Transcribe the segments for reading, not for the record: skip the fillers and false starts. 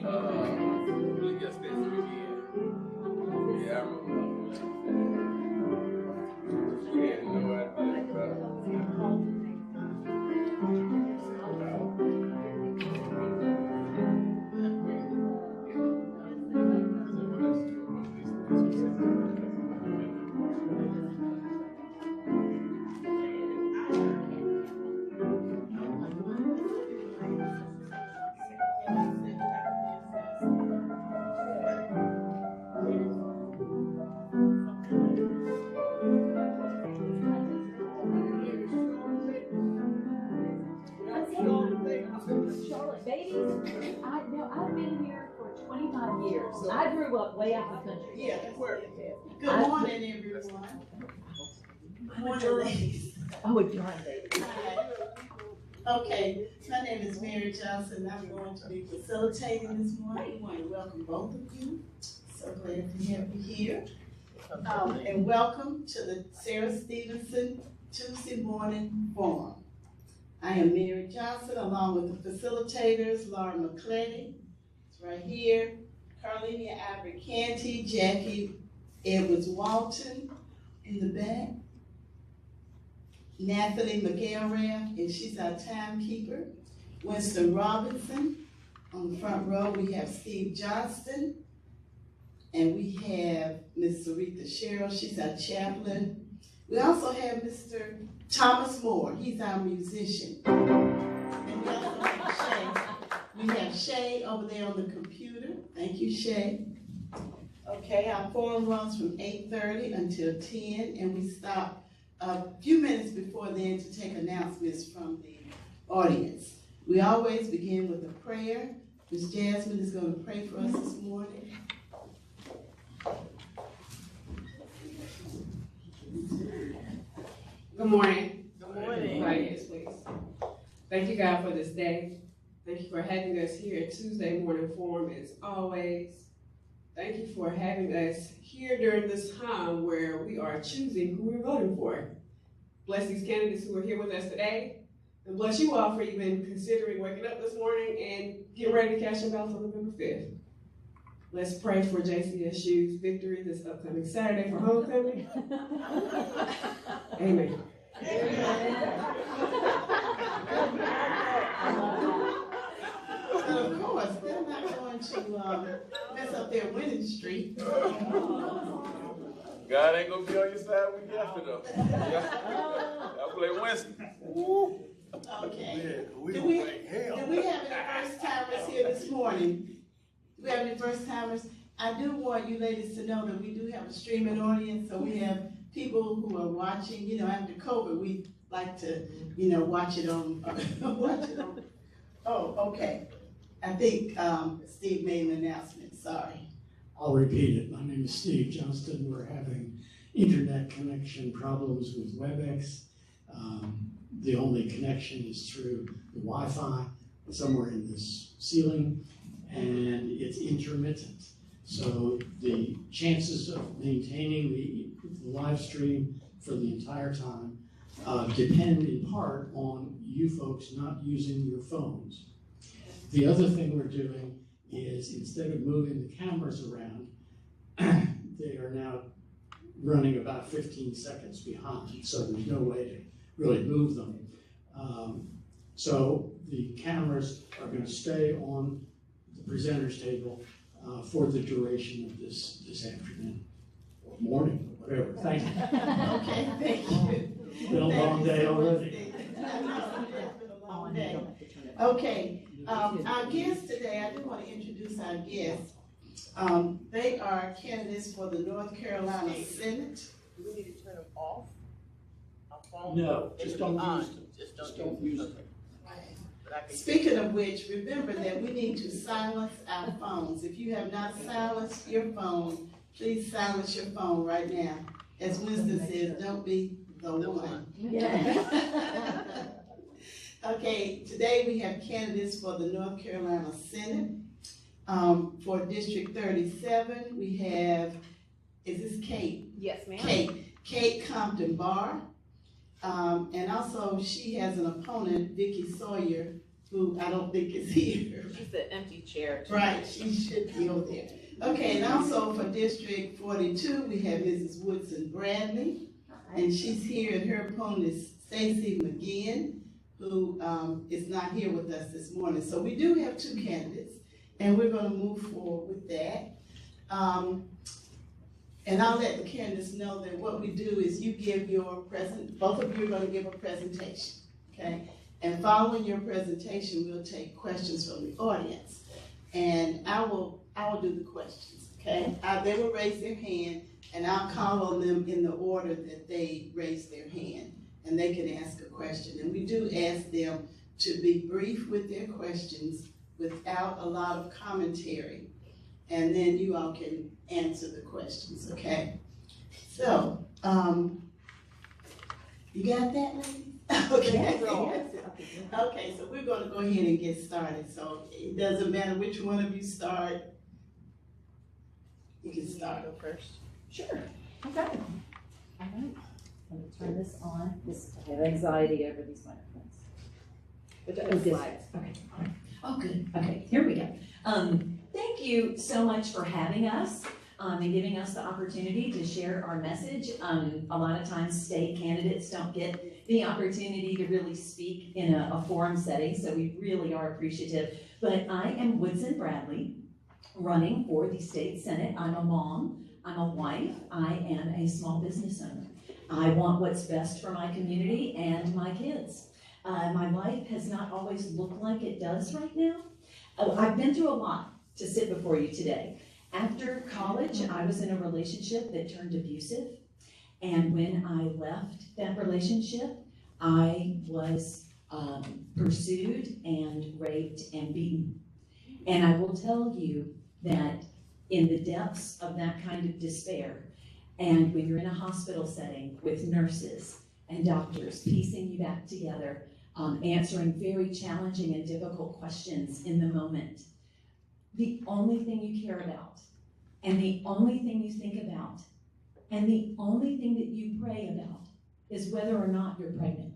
Really just stay through again. Yeah, I remember. We had no idea about it. I've been here for 25 years. I grew up way out in the country. Yeah, good morning, everyone. Good morning, ladies. Oh, it's right, baby. Okay, my name is Mary Johnson. I'm going to be facilitating this morning. I want to welcome both of you. So glad to have you here. And welcome to the Sarah Stevenson Tuesday Morning Forum. I am Mary Johnson, along with the facilitators, Laura McClellan, it's right here, Carlenia Ivory Canty, Jackie Edwards Walton in the back, Nathalie McElrath, and she's our timekeeper, Winston Robinson. On the front row, we have Steve Johnston, and we have Miss Sarita Sherrill, she's our chaplain. We also have Mr. Thomas Moore, he's our musician. And we also have Shay. We have Shay over there on the computer. Thank you, Shay. Okay, our forum runs from 8:30 until 10, and we stop a few minutes before then to take announcements from the audience. We always begin with a prayer. Ms. Jasmine is going to pray for us this morning. Good morning. Good morning. Yes, please. Thank you, God, for this day. Thank you for having us here at Tuesday Morning Forum as always. Thank you for having us here during this time where we are choosing who we're voting for. Bless these candidates who are here with us today, and bless you all for even considering waking up this morning and getting ready to cast your ballots on November 5th. Let's pray for JCSU's victory this upcoming Saturday for homecoming. Amen. And of course, they're not going to mess up their winning streak. God ain't gonna be on your side when you after though. I'll play Winston. Okay. Do we have any first timers here this morning? Do we have any first timers? I do want you ladies to know that we do have a streaming audience, so we have people who are watching. You know, after COVID, we like to, you know, watch it on. Oh, okay. I think Steve made an announcement. Sorry. I'll repeat it. My name is Steve Johnston. We're having internet connection problems with WebEx. The only connection is through the Wi-Fi somewhere in this ceiling, and it's intermittent. So the chances of maintaining the live stream for the entire time depend in part on you folks not using your phones. The other thing we're doing is instead of moving the cameras around, they are now running about 15 seconds behind, so there's no way to really move them. So the cameras are going to stay on the presenter's table for the duration of this afternoon, or morning, or whatever. Thank you. Okay, thank you. It's been a long day already. It's been a long day. Okay, our guests today, I do want to introduce our guests. They are candidates for the North Carolina Senate. Do we need to turn them off? Our phone? No, just don't use them. Just don't use them. Speaking of which, remember that we need to silence our phones. If you have not silenced your phone, please silence your phone right now. As Winston says, don't be the one. Yeah. Okay, today we have candidates for the North Carolina Senate. For District 37, we have, is this Kate? Yes, ma'am. Kate Compton Barr. And also she has an opponent, Vicki Sawyer, who I don't think is here. She's the empty chair. Right, she should be over there. Okay, and also for District 42, we have Mrs. Woodson Bradley, and she's here, and her opponent is Stacy McGinn, who is not here with us this morning. So we do have two candidates, and we're gonna move forward with that. And I'll let the candidates know that what we do is you give your both of you are gonna give a presentation, okay? And following your presentation, we'll take questions from the audience. And I will do the questions, okay? They will raise their hand, and I'll call on them in the order that they raise their hand, and they can ask a question. And we do ask them to be brief with their questions without a lot of commentary, and then you all can answer the questions, okay? So, you got that, ladies? Okay. Okay, so we're gonna go ahead and get started. So it doesn't matter which one of you start. You can start. Go first. Sure, okay. All right, let me turn this on. I have anxiety over these microphones. Which Oh, this way. Okay, all right. Oh, good, okay, here we go. Thank you so much for having us and giving us the opportunity to share our message. A lot of times state candidates don't get the opportunity to really speak in a forum setting, so we really are appreciative. But I am Woodson Bradley, running for the state senate. I'm a mom, I'm a wife, I am a small business owner. I want what's best for my community and my kids. My life has not always looked like it does right now. I've been through a lot to sit before you today. After college, I was in a relationship that turned abusive. And when I left that relationship, I was pursued and raped and beaten. And I will tell you that in the depths of that kind of despair, and when you're in a hospital setting with nurses and doctors piecing you back together, answering very challenging and difficult questions in the moment, the only thing you care about, and the only thing you think about, and the only thing that you pray about is whether or not you're pregnant.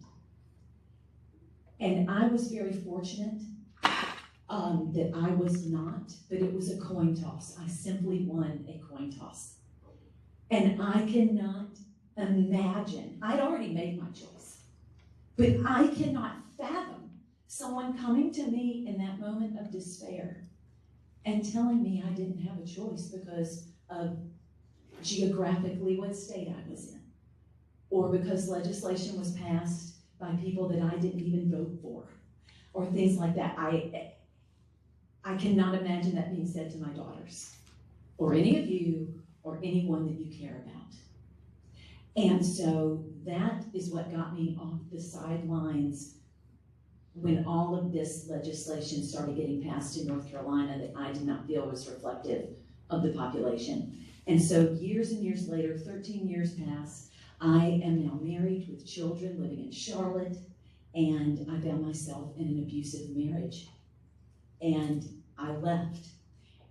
And I was very fortunate that I was not, but it was a coin toss. I simply won a coin toss. And I cannot imagine, I'd already made my choice, but I cannot fathom someone coming to me in that moment of despair and telling me I didn't have a choice because of geographically what state I was in, or because legislation was passed by people that I didn't even vote for, or things like that. I cannot imagine that being said to my daughters, or any of you, or anyone that you care about. And so that is what got me off the sidelines when all of this legislation started getting passed in North Carolina that I did not feel was reflective of the population. And so years and years later, 13 years pass, I am now married with children living in Charlotte, and I found myself in an abusive marriage. And I left,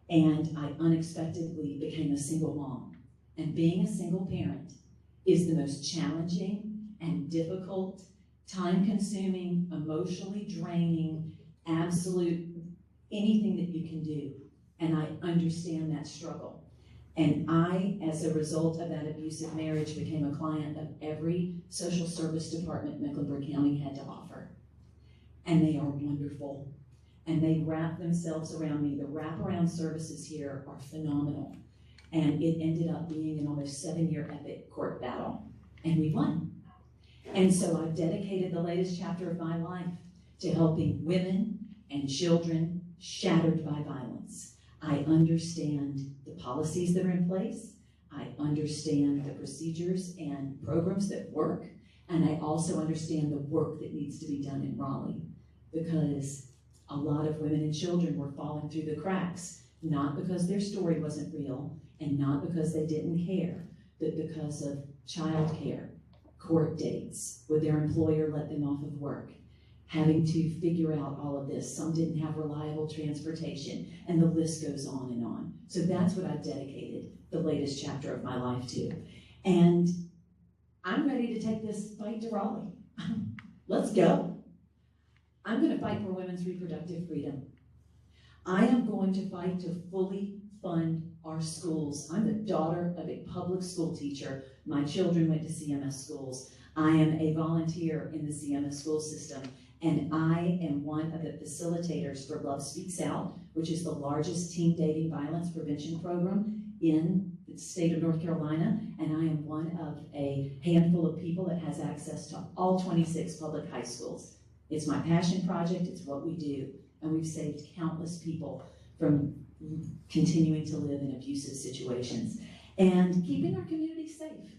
and I unexpectedly became a single mom. And being a single parent is the most challenging and difficult, time-consuming, emotionally draining, absolute anything that you can do. And I understand that struggle. And I, as a result of that abusive marriage, became a client of every social service department Mecklenburg County had to offer. And they are wonderful. And they wrap themselves around me. The wraparound services here are phenomenal. And it ended up being an almost 7-year epic court battle. And we won. And so I've dedicated the latest chapter of my life to helping women and children shattered by violence. I understand the policies that are in place. I understand the procedures and programs that work. And I also understand the work that needs to be done in Raleigh, because a lot of women and children were falling through the cracks, not because their story wasn't real and not because they didn't care, but because of childcare, court dates, would their employer let them off of work, having to figure out all of this. Some didn't have reliable transportation, and the list goes on and on. So that's what I've dedicated the latest chapter of my life to. And I'm ready to take this fight to Raleigh. Let's go. I'm gonna fight for women's reproductive freedom. I am going to fight to fully fund our schools. I'm the daughter of a public school teacher. My children went to CMS schools. I am a volunteer in the CMS school system, and I am one of the facilitators for Love Speaks Out, which is the largest teen dating violence prevention program in the state of North Carolina, and I am one of a handful of people that has access to all 26 public high schools. It's my passion project, it's what we do, and we've saved countless people from continuing to live in abusive situations and keeping our community safe.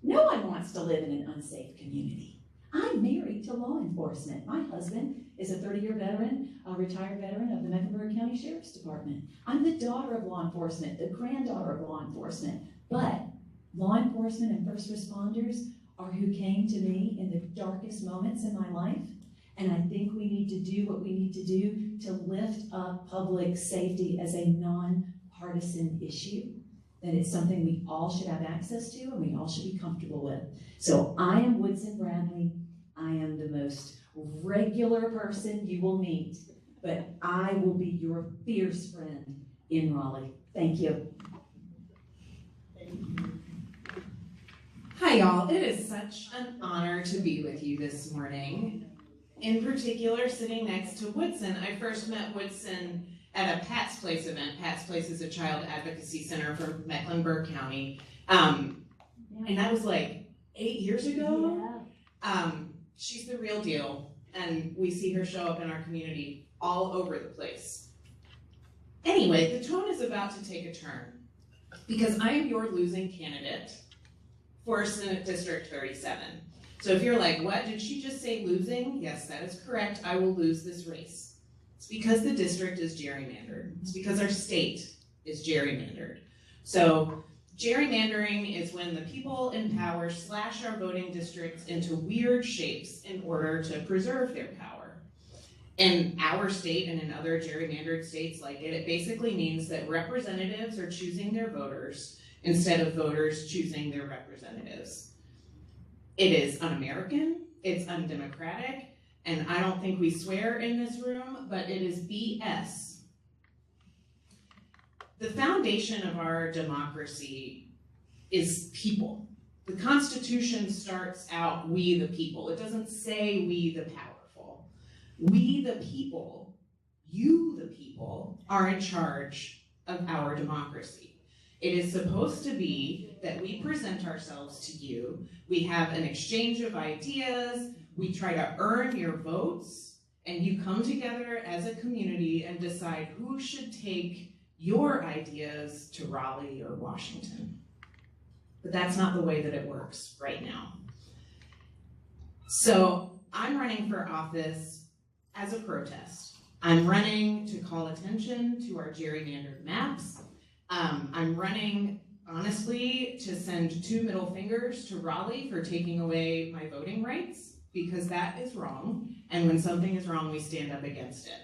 No one wants to live in an unsafe community. I'm married to law enforcement. My husband is a 30-year veteran, a retired veteran of the Mecklenburg County Sheriff's Department. I'm the daughter of law enforcement, the granddaughter of law enforcement. But law enforcement and first responders are who came to me in the darkest moments in my life. And I think we need to do what we need to do to lift up public safety as a non-partisan issue. That it's something we all should have access to and we all should be comfortable with. So I am Woodson Bradley. I am the most regular person you will meet, but I will be your fierce friend in Raleigh. Thank you. Hi y'all, it is such an honor to be with you this morning. In particular, sitting next to Woodson. I first met Woodson at a Pat's Place event. Pat's Place is a child advocacy center for Mecklenburg County. And that was like 8 years ago. She's the real deal, and we see her show up in our community all over the place. Anyway, the tone is about to take a turn because I am your losing candidate for Senate District 37. So if you're like, what, did she just say losing? Yes, that is correct. I will lose this race. It's because the district is gerrymandered. It's because our state is gerrymandered. So gerrymandering is when the people in power slash our voting districts into weird shapes in order to preserve their power. In our state and in other gerrymandered states like it basically means that representatives are choosing their voters instead of voters choosing their representatives. It is un-American, it's undemocratic, and I don't think we swear in this room, but it is BS. The foundation of our democracy is people. The Constitution starts out, we the people. It doesn't say we the powerful. We the people, you the people, are in charge of our democracy. It is supposed to be that we present ourselves to you, we have an exchange of ideas, we try to earn your votes, and you come together as a community and decide who should take your ideas to Raleigh or Washington. But that's not the way that it works right now. So I'm running for office as a protest. I'm running to call attention to our gerrymandered maps. I'm running, honestly, to send 2 middle fingers to Raleigh for taking away my voting rights, because that is wrong, and when something is wrong, we stand up against it.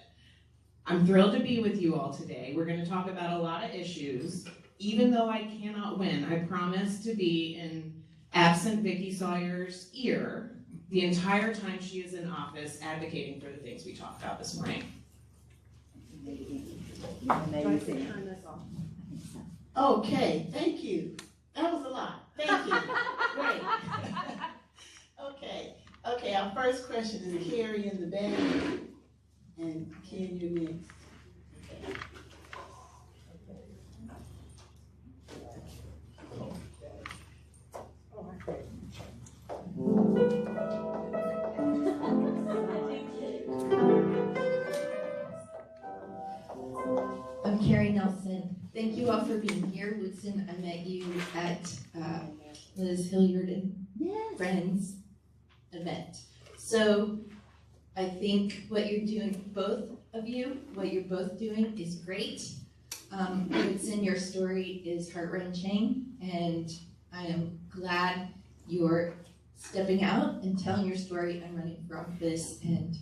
I'm thrilled to be with you all today. We're going to talk about a lot of issues. Even though I cannot win, I promise to be in absent Vicki Sawyer's ear the entire time she is in office advocating for the things we talked about this morning. Amazing. Okay, thank you. That was a lot. Thank you. Great. Okay, our first question is Carrie in the back, and Ken, you're next. I'm Carrie Nelson. Thank you all for being here. Woodson, I met you at Liz Hilliard and Friends event. So I think what you're doing, both of you, what you're both doing is great. Woodson, your story is heart-wrenching, and I am glad you're stepping out and telling your story. I'm running for office, and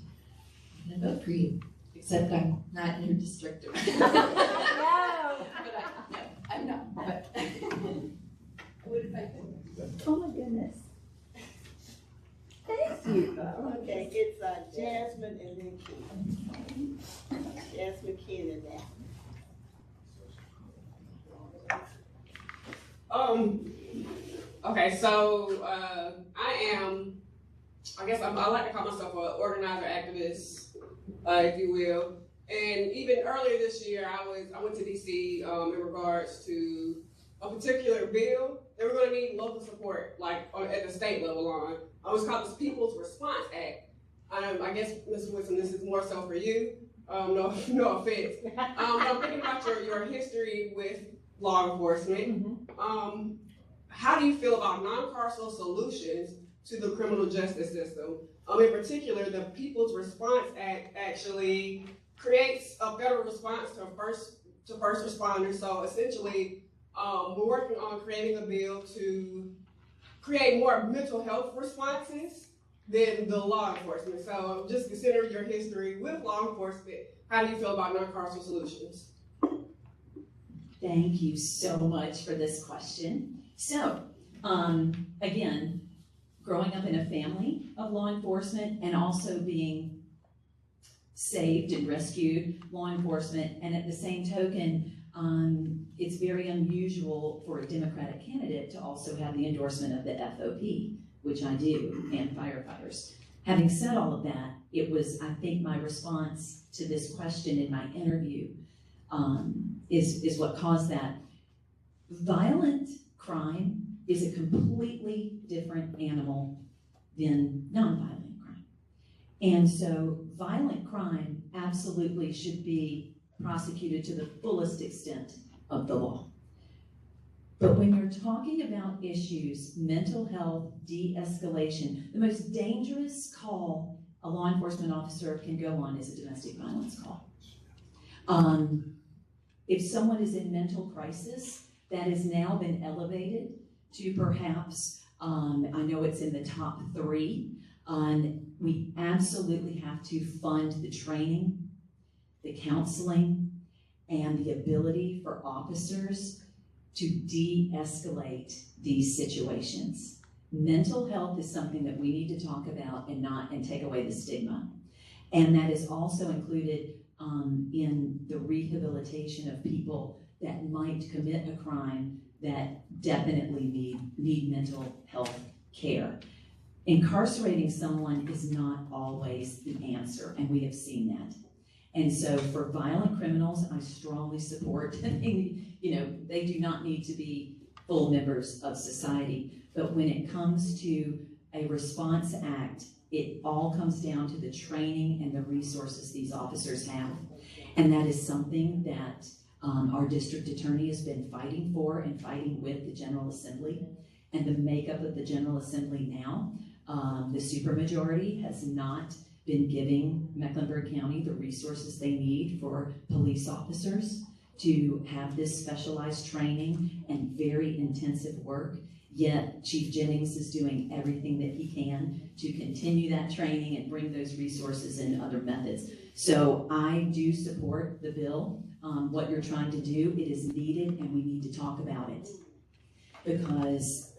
I'm gonna vote for you. Except I'm not in your district. I'm not. But what if I could? Oh my goodness. Thank you. Okay, it's Jasmine and then Keith. that? Okay, so I like to call myself an organizer activist, if you will. And even earlier this year, I went to DC in regards to a particular bill that we're going to need local support, like at the state level on. It was called the People's Response Act. I guess, Ms. Woodson, this is more so for you. No offense. I'm thinking about your history with law enforcement. How do you feel about non-carceral solutions to the criminal justice system? In particular, the People's Response Act actually creates a federal response to first responders. So essentially, we're working on creating a bill to create more mental health responses than the law enforcement. So just consider your history with law enforcement. How do you feel about non-carceral solutions? Thank you so much for this question. So, again, growing up in a family of law enforcement and also being saved and rescued law enforcement, and at the same token, it's very unusual for a Democratic candidate to also have the endorsement of the FOP, which I do, and firefighters. Having said all of that, it was, I think, my response to this question in my interview is what caused that. Violent crime is a completely different animal than nonviolent crime. And so violent crime absolutely should be prosecuted to the fullest extent of the law. But when you're talking about issues, mental health, de-escalation, the most dangerous call a law enforcement officer can go on is a domestic violence call. If someone is in mental crisis, that has now been elevated to perhaps, I know it's in the top 3, we absolutely have to fund the training, the counseling, and the ability for officers to de-escalate these situations. Mental health is something that we need to talk about and take away the stigma. And that is also included in the rehabilitation of people that might commit a crime that definitely need mental health care. Incarcerating someone is not always the answer, and we have seen that. And so for violent criminals, I strongly support, they do not need to be full members of society. But when it comes to a response act, it all comes down to the training and the resources these officers have. And that is something that our district attorney has been fighting for and fighting with the General Assembly. And the makeup of the General Assembly now, the supermajority has not been giving Mecklenburg County the resources they need for police officers to have this specialized training and very intensive work. Yet Chief Jennings is doing everything that he can to continue that training and bring those resources and other methods. So I do support the bill. What you're trying to do, it is needed, and we need to talk about it because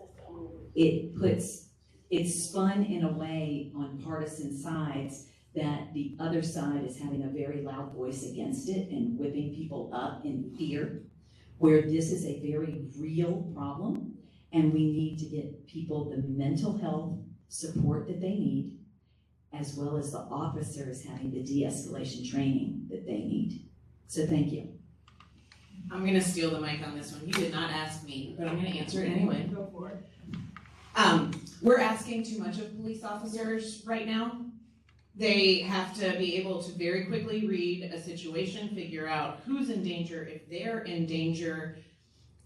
it's spun in a way on partisan sides that the other side is having a very loud voice against it and whipping people up in fear, where this is a very real problem. And we need to get people the mental health support that they need, as well as the officers having the de-escalation training that they need. So thank you. I'm going to steal the mic on this one. You did not ask me, but I'm going to answer it anyway. Go for it. We're asking too much of police officers right now. They have to be able to very quickly read a situation, figure out who's in danger, if they're in danger.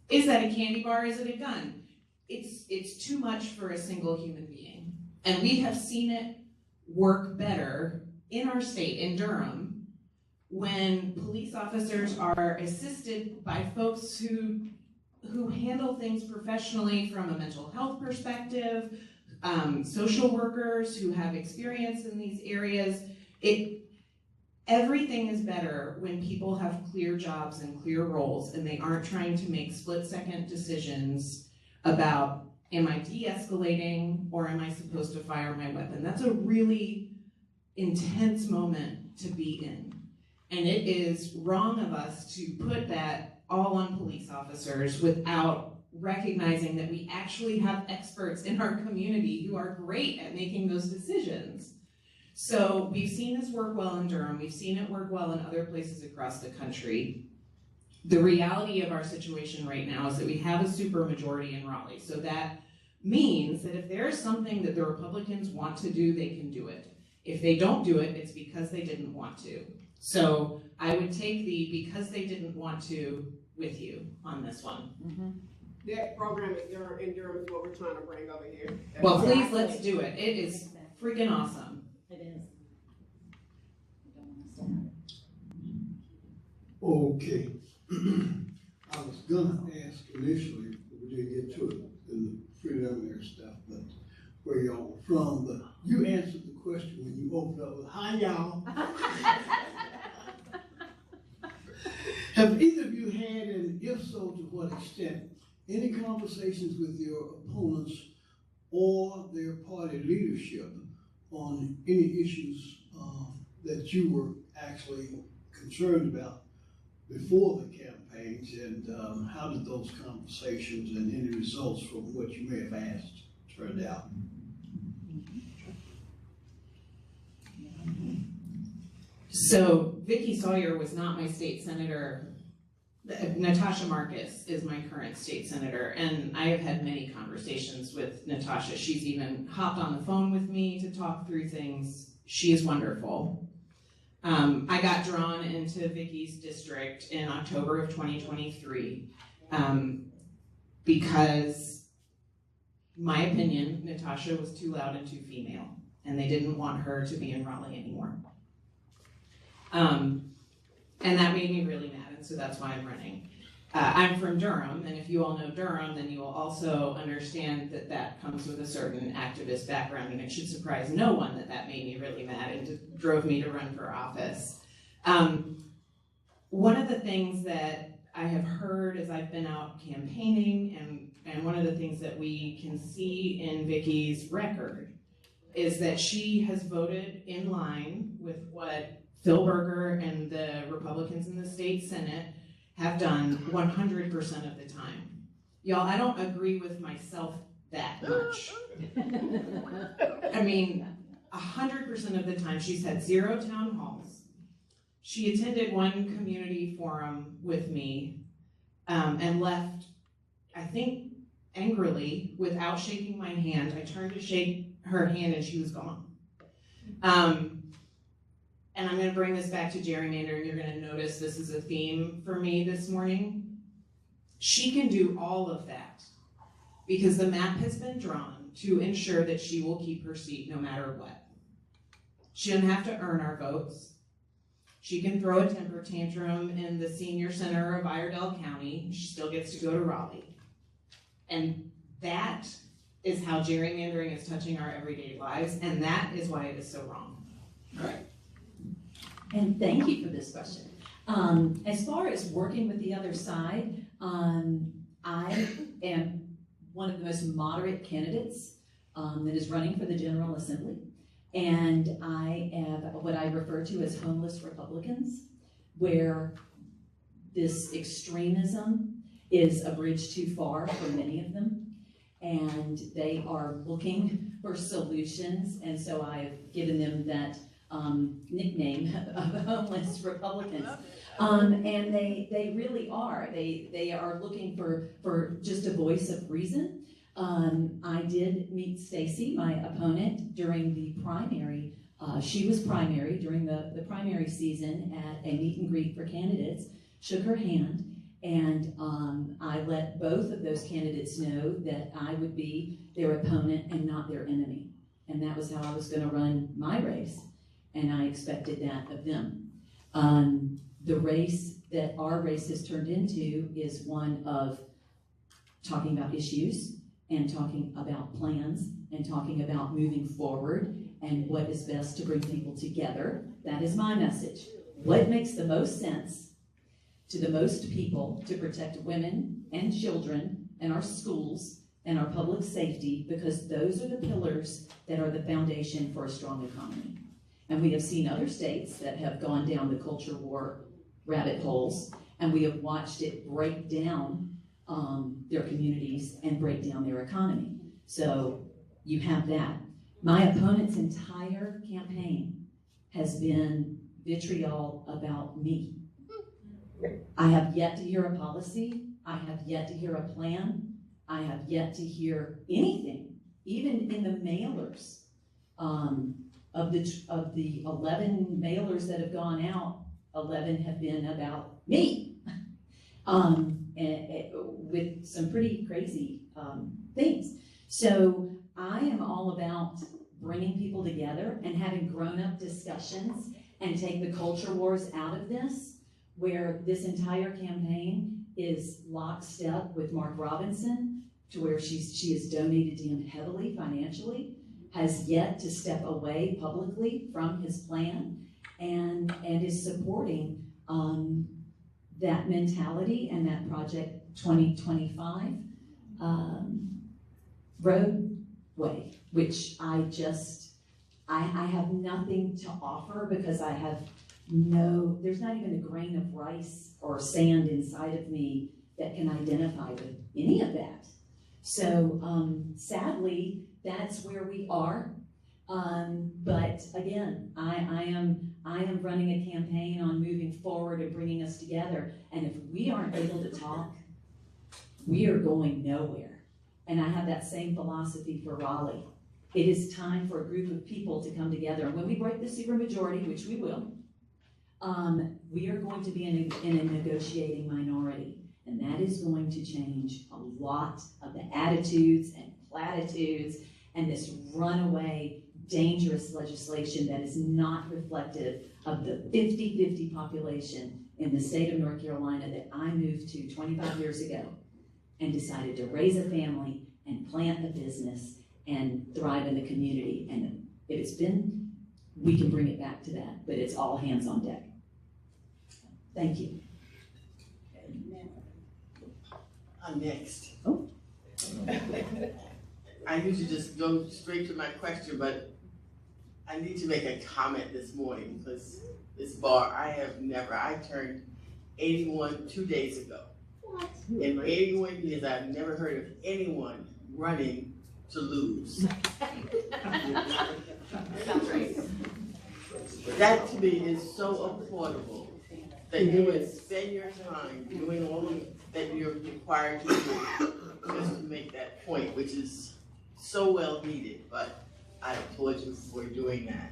Is that a candy bar? Is it a gun? It's too much for a single human being. And we have seen it work better in our state, in Durham, when police officers are assisted by folks who handle things professionally from a mental health perspective, social workers who have experience in these areas. Everything is better when people have clear jobs and clear roles and they aren't trying to make split-second decisions about, am I de-escalating or am I supposed to fire my weapon? That's a really intense moment to be in. And it is wrong of us to put that all on police officers without recognizing that we actually have experts in our community who are great at making those decisions. So we've seen this work well in Durham, we've seen it work well in other places across the country. The reality of our situation right now is that we have a supermajority in Raleigh. So that means that if there's something that the Republicans want to do, they can do it. If they don't do it, it's because they didn't want to. So I would take the because they didn't want to with you on this one. Mm-hmm. That program in Durham is what we're trying to bring over here. Well, please, let's do it. It is freaking awesome. It is. Okay. I was gonna ask initially, but we didn't get to it in the preliminary stuff, but where y'all were from, but you answered the question when you opened up with, hi y'all. Have either of you had, and if so, to what extent, any conversations with your opponents or their party leadership on any issues that you were actually concerned about before the campaigns, and how did those conversations and any results from what you may have asked turned out? So Vicki Sawyer was not my state senator. Natasha Marcus is my current state senator, and I have had many conversations with Natasha. She's even hopped on the phone with me to talk through things. She is wonderful. I got drawn into Vicki's district in October of 2023 because, my opinion, Natasha was too loud and too female, and they didn't want her to be in Raleigh anymore. And that made me really mad, and so that's why I'm running. I'm from Durham, and if you all know Durham, then you will also understand that that comes with a certain activist background, and it should surprise no one that that made me really mad and drove me to run for office. One of the things that I have heard as I've been out campaigning, and one of the things that we can see in Vicki's record, is that she has voted in line with what Phil Berger and the Republicans in the state Senate have done 100% of the time. Y'all, I don't agree with myself that much. I mean, 100% of the time. She's had 0 town halls. She attended one community forum with me and left, I think, angrily, without shaking my hand. I turned to shake her hand and she was gone. And I'm going to bring this back to gerrymandering. You're going to notice this is a theme for me this morning. She can do all of that because the map has been drawn to ensure that she will keep her seat no matter what. She doesn't have to earn our votes. She can throw a temper tantrum in the senior center of Iredell County. She still gets to go to Raleigh. And that is how gerrymandering is touching our everyday lives, and that is why it is so wrong. Right. And thank you for this question. As far as working with the other side, I am one of the most moderate candidates that is running for the General Assembly. And I have what I refer to as homeless Republicans, where this extremism is a bridge too far for many of them. And they are looking for solutions. And so I've given them that nickname of homeless Republicans. And they really are. They are looking for just a voice of reason. I did meet Stacy, my opponent, during the primary. She was primary during the primary season at a meet and greet for candidates, shook her hand, and I let both of those candidates know that I would be their opponent and not their enemy. And that was how I was going to run my race. And I expected that of them. The race that our race has turned into is one of talking about issues and talking about plans and talking about moving forward and what is best to bring people together. That is my message. What makes the most sense to the most people to protect women and children and our schools and our public safety, because those are the pillars that are the foundation for a strong economy. And we have seen other states that have gone down the culture war rabbit holes, and we have watched it break down their communities and break down their economy. So you have that. My opponent's entire campaign has been vitriol about me. I have yet to hear a policy. I have yet to hear a plan. I have yet to hear anything, even in the mailers. Of the 11 mailers that have gone out, 11 have been about me, with some pretty crazy things. So I am all about bringing people together and having grown-up discussions and take the culture wars out of this, where this entire campaign is lockstep with Mark Robinson, to where she has donated to him heavily financially, has yet to step away publicly from his plan, and is supporting that mentality and that Project 2025 roadway, which I have nothing to offer, because I have there's not even a grain of rice or sand inside of me that can identify with any of that. So sadly, that's where we are. But again, I am running a campaign on moving forward and bringing us together. And if we aren't able to talk, we are going nowhere. And I have that same philosophy for Raleigh. It is time for a group of people to come together. And when we break the supermajority, which we will, we are going to be in a negotiating minority. And that is going to change a lot of the attitudes and platitudes and this runaway, dangerous legislation that is not reflective of the 50-50 population in the state of North Carolina that I moved to 25 years ago and decided to raise a family and plant a business and thrive in the community. And if it's been, we can bring it back to that, but it's all hands on deck. Thank you. I'm next. Oh. I usually just go straight to my question, but I need to make a comment this morning because Ms. Barr, I turned 81 2 days ago. What? In 81 years, I've never heard of anyone running to lose. Sounds right. That to me is so affordable that you would spend your time doing all that you're required to do just to make that point, which is so well needed, but I applaud you for doing that.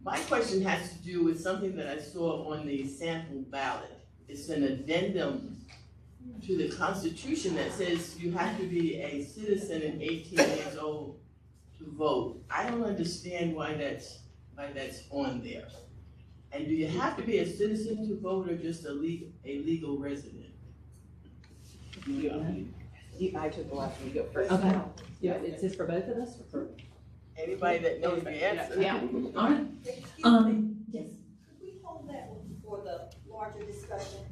My question has to do with something that I saw on the sample ballot. It's an addendum to the Constitution that says you have to be a citizen and 18 years old to vote. I don't understand why that's on there. And do you have to be a citizen to vote or just a legal resident? I took the last one, you go first. Okay. Yeah, is this for both of us? Or for... Anybody that knows the answer. Yeah. All right. Yes. Could we hold that one for the larger discussion?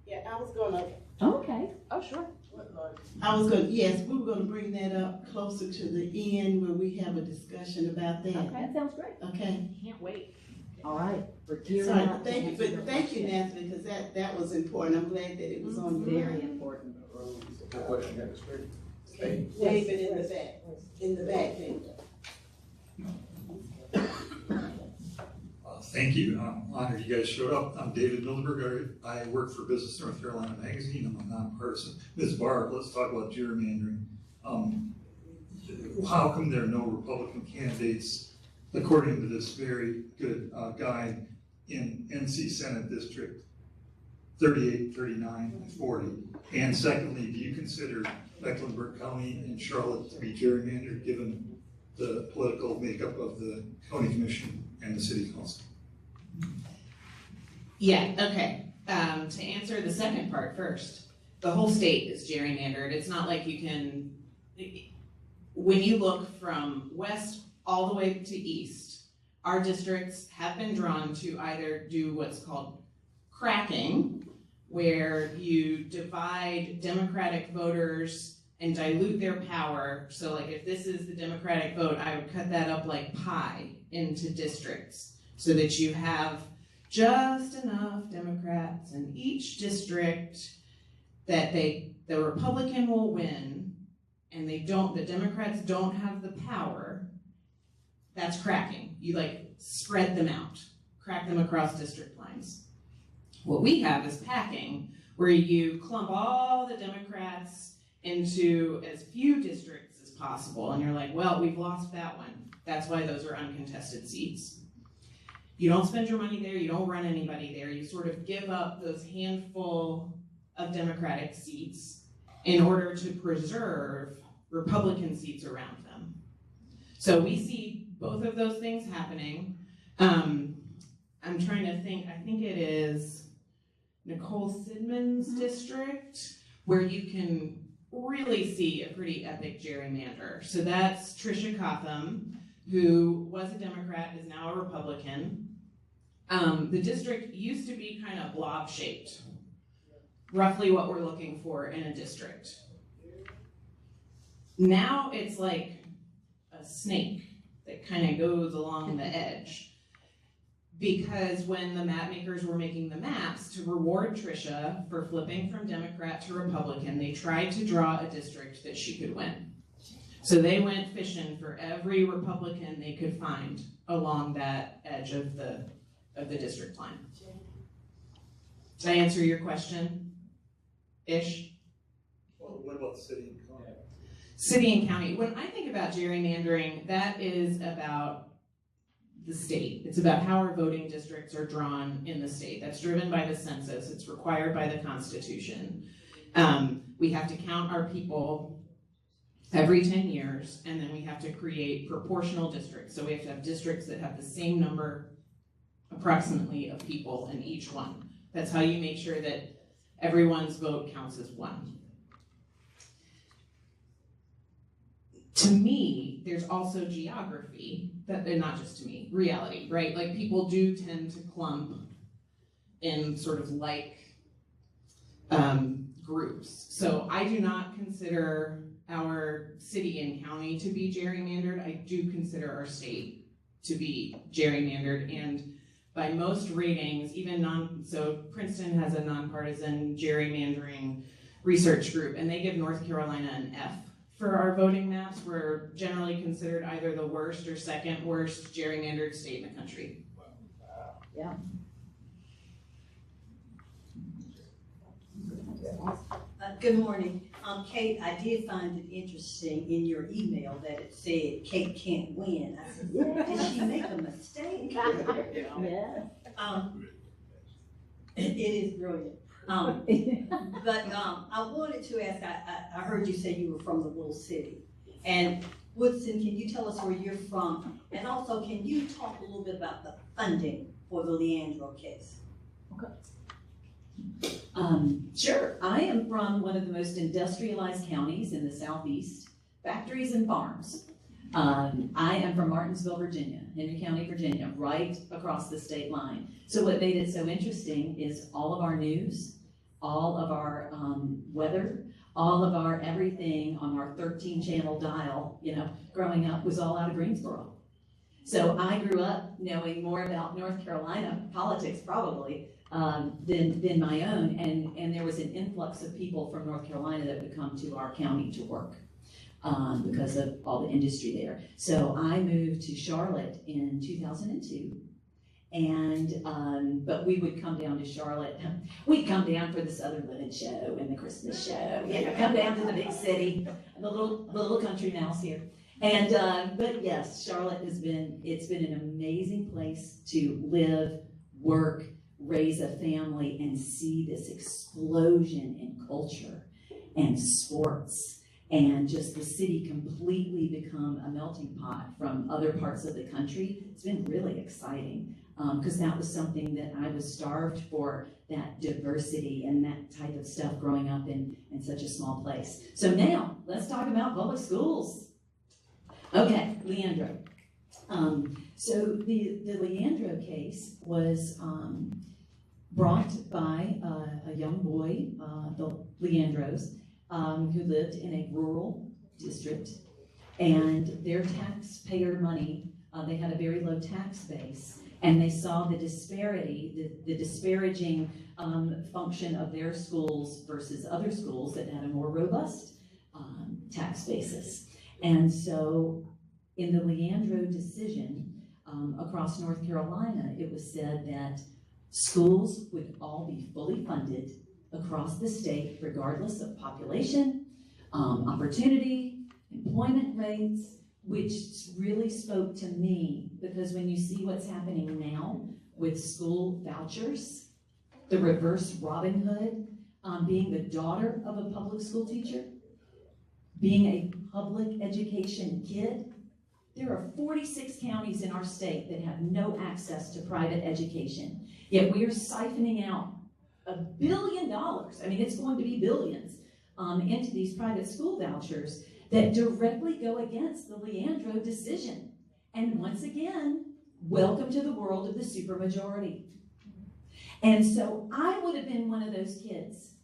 Yeah, I was gonna. Okay. Oh, sure. Yes, we were gonna bring that up closer to the end where we have a discussion about that. Okay, that sounds great. Okay. Can't wait. All right, we're gearing Sorry, up. thank you, Natalie, because that was important. I'm glad that it was on your Very mind. important. Good question, got it straight. Okay, David in the back, Thank you. I'm honored you guys showed up. I'm David Mecklenburg. I work for Business North Carolina Magazine. I'm a nonpartisan. Ms. Barr, let's talk about gerrymandering. How come there are no Republican candidates, according to this very good guide, in NC Senate District 38, 39, and 40? And secondly, do you consider Mecklenburg County and Charlotte to be gerrymandered given the political makeup of the county commission and the city council? Yeah, okay. To answer the second part first, the whole state is gerrymandered. It's not like you can, when you look from west all the way to east, our districts have been drawn to either do what's called cracking, where you divide Democratic voters and dilute their power. So like if this is the Democratic vote, I would cut that up like pie into districts so that you have just enough Democrats in each district that the Republican will win, and the Democrats don't have the power. That's cracking. You like spread them out, crack them across district lines. What we have is packing, where you clump all the Democrats into as few districts as possible, and you're like, well, we've lost that one. That's why those are uncontested seats. You don't spend your money there, you don't run anybody there, you sort of give up those handful of Democratic seats in order to preserve Republican seats around them. So we see both of those things happening. I'm trying to think, I think it is Nicole Sidman's district, where you can really see a pretty epic gerrymander. So that's Tricia Cotham, who was a Democrat, is now a Republican. The district used to be kind of blob-shaped, roughly what we're looking for in a district. Now it's like a snake that kind of goes along the edge. Because when the map makers were making the maps to reward Tricia for flipping from Democrat to Republican, they tried to draw a district that she could win. So they went fishing for every Republican they could find along that edge of the district line. Did I answer your question? Ish? Well, what about the city and county? City and county. When I think about gerrymandering, that is about the state. It's about how our voting districts are drawn in the state. That's driven by the census. It's required by the Constitution. We have to count our people every 10 years, and then we have to create proportional districts. So we have to have districts that have the same number, approximately, of people in each one. That's how you make sure that everyone's vote counts as one. To me, there's also geography, not just to me, reality, right? Like people do tend to clump in sort of like groups. So I do not consider our city and county to be gerrymandered. I do consider our state to be gerrymandered, and by most ratings, so Princeton has a nonpartisan gerrymandering research group, and they give North Carolina an F for our voting maps. We're generally considered either the worst or second worst gerrymandered state in the country. Yeah. Good morning. Kate, I did find it interesting in your email that it said Kate can't win. I said, did she make a mistake? Yeah. It is brilliant. But I wanted to ask, I heard you say you were from the Little City. And Woodson, can you tell us where you're from? And also, can you talk a little bit about the funding for the Leandro case? Okay. Sure. I am from one of the most industrialized counties in the Southeast, factories and farms. I am from Martinsville, Virginia, Henry County, Virginia, right across the state line. So what made it so interesting is all of our news, all of our weather, all of our everything on our 13-channel dial, growing up was all out of Greensboro. So I grew up knowing more about North Carolina politics probably than my own, and there was an influx of people from North Carolina that would come to our county to work because of all the industry there. So I moved to Charlotte in 2002, and but we would come down to Charlotte. We'd come down for the Southern Living show and the Christmas show. Come down to the big city, the little country mouse here. And but yes, Charlotte it's been an amazing place to live, work, raise a family, and see this explosion in culture and sports, and just the city completely become a melting pot from other parts of the country. It's been really exciting because that was something that I was starved for, that diversity and that type of stuff growing up in such a small place. So now let's talk about public schools. Okay, Leandro. So the Leandro case was brought by a young boy, the Leandros, who lived in a rural district, and their taxpayer money they had a very low tax base, and they saw the disparity, the disparaging function of their schools versus other schools that had a more robust tax basis. And so in the Leandro decision across North Carolina, it was said that schools would all be fully funded across the state, regardless of population, opportunity, employment rates, which really spoke to me, because when you see what's happening now with school vouchers, the reverse Robin Hood, being the daughter of a public school teacher, being a public education kid, there are 46 counties in our state that have no access to private education. Yet we are siphoning out $1 billion, I mean, it's going to be billions, into these private school vouchers that directly go against the Leandro decision. And once again, welcome to the world of the supermajority. And so I would have been one of those kids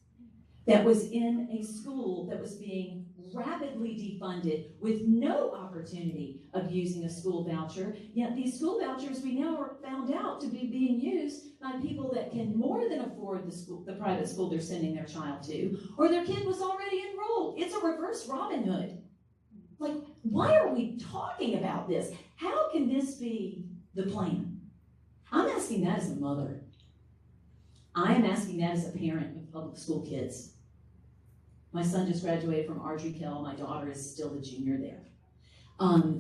that was in a school that was being rapidly defunded with no opportunity of using a school voucher. Yet these school vouchers we now are found out to be being used by people that can more than afford the private school they're sending their child to, or their kid was already enrolled. It's a reverse Robin Hood. Like, why are we talking about this? How can this be the plan? I'm asking that as a mother. I am asking that as a parent of public school kids. My son just graduated from Ardrey Kell. My daughter is still the junior there.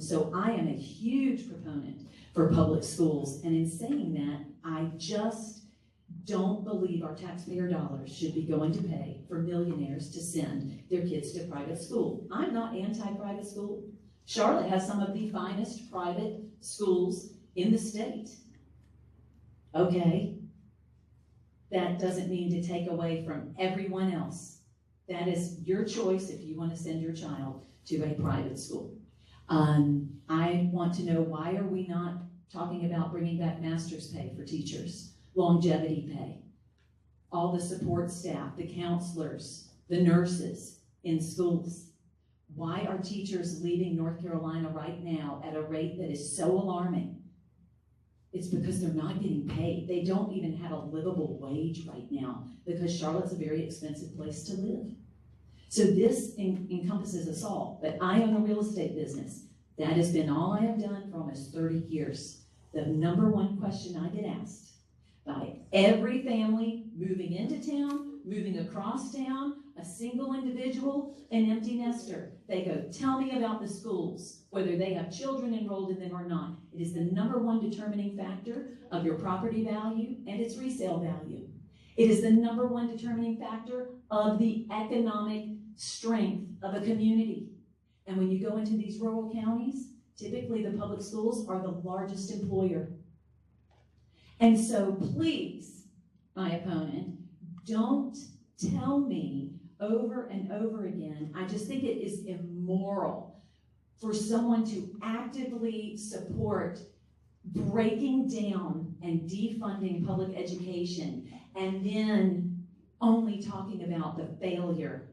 So I am a huge proponent for public schools. And in saying that, I just don't believe our taxpayer dollars should be going to pay for millionaires to send their kids to private school. I'm not anti-private school. Charlotte has some of the finest private schools in the state. Okay, that doesn't mean to take away from everyone else. That is your choice if you want to send your child to a private school. I want to know, why are we not talking about bringing back master's pay for teachers, longevity pay, all the support staff, the counselors, the nurses in schools? Why are teachers leaving North Carolina right now at a rate that is so alarming? It's because they're not getting paid. They don't even have a livable wage right now because Charlotte's a very expensive place to live. So this encompasses us all. But I own a real estate business. That has been all I have done for almost 30 years. The number one question I get asked by every family moving into town, moving across town, a single individual, an empty nester. They go, tell me about the schools, whether they have children enrolled in them or not. It is the number one determining factor of your property value and its resale value. It is the number one determining factor of the economic strength of a community. And when you go into these rural counties, typically the public schools are the largest employer. And so please, my opponent, don't tell me over and over again. I just think it is immoral for someone to actively support breaking down and defunding public education and then only talking about the failure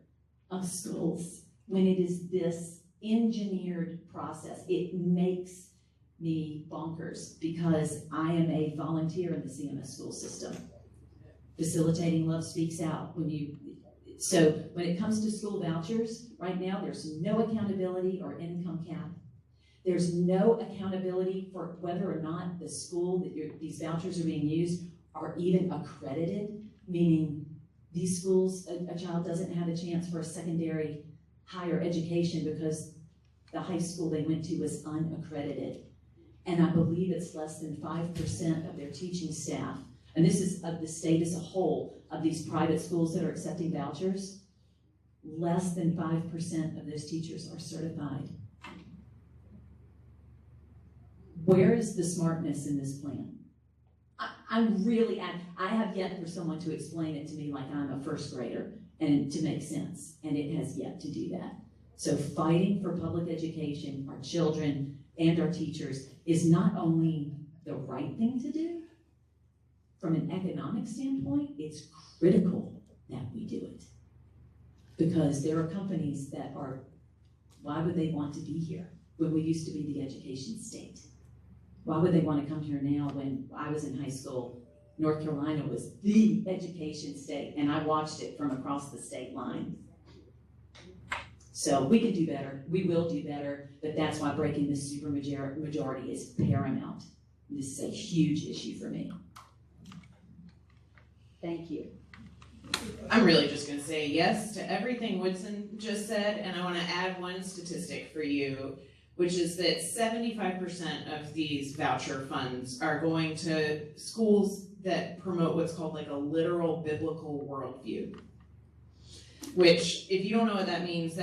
of schools when it is this engineered process. It makes me bonkers because I am a volunteer in the CMS school system. Facilitating love speaks out. So when it comes to school vouchers, right now there's no accountability or income cap. There's no accountability for whether or not the school that these vouchers are being used are even accredited, meaning these schools, a child doesn't have a chance for a secondary higher education because the high school they went to was unaccredited. And I believe it's less than 5% of their teaching staff, and this is of the state as a whole, of these private schools that are accepting vouchers, less than 5% of those teachers are certified. Where is the smartness in this plan? I have yet for someone to explain it to me like I'm a first grader and to make sense, and it has yet to do that. So fighting for public education, our children and our teachers, is not only the right thing to do, from an economic standpoint, it's critical that we do it. Because there are companies that are, why would they want to be here when we used to be the education state? Why would they want to come here now when I was in high school? North Carolina was the education state, and I watched it from across the state line. So we can do better. We will do better, but that's why breaking the supermajority is paramount. This is a huge issue for me. Thank you. I'm really just gonna say yes to everything Woodson just said, and I wanna add one statistic for you, which is that 75% of these voucher funds are going to schools that promote what's called like a literal biblical worldview. Which, if you don't know what that means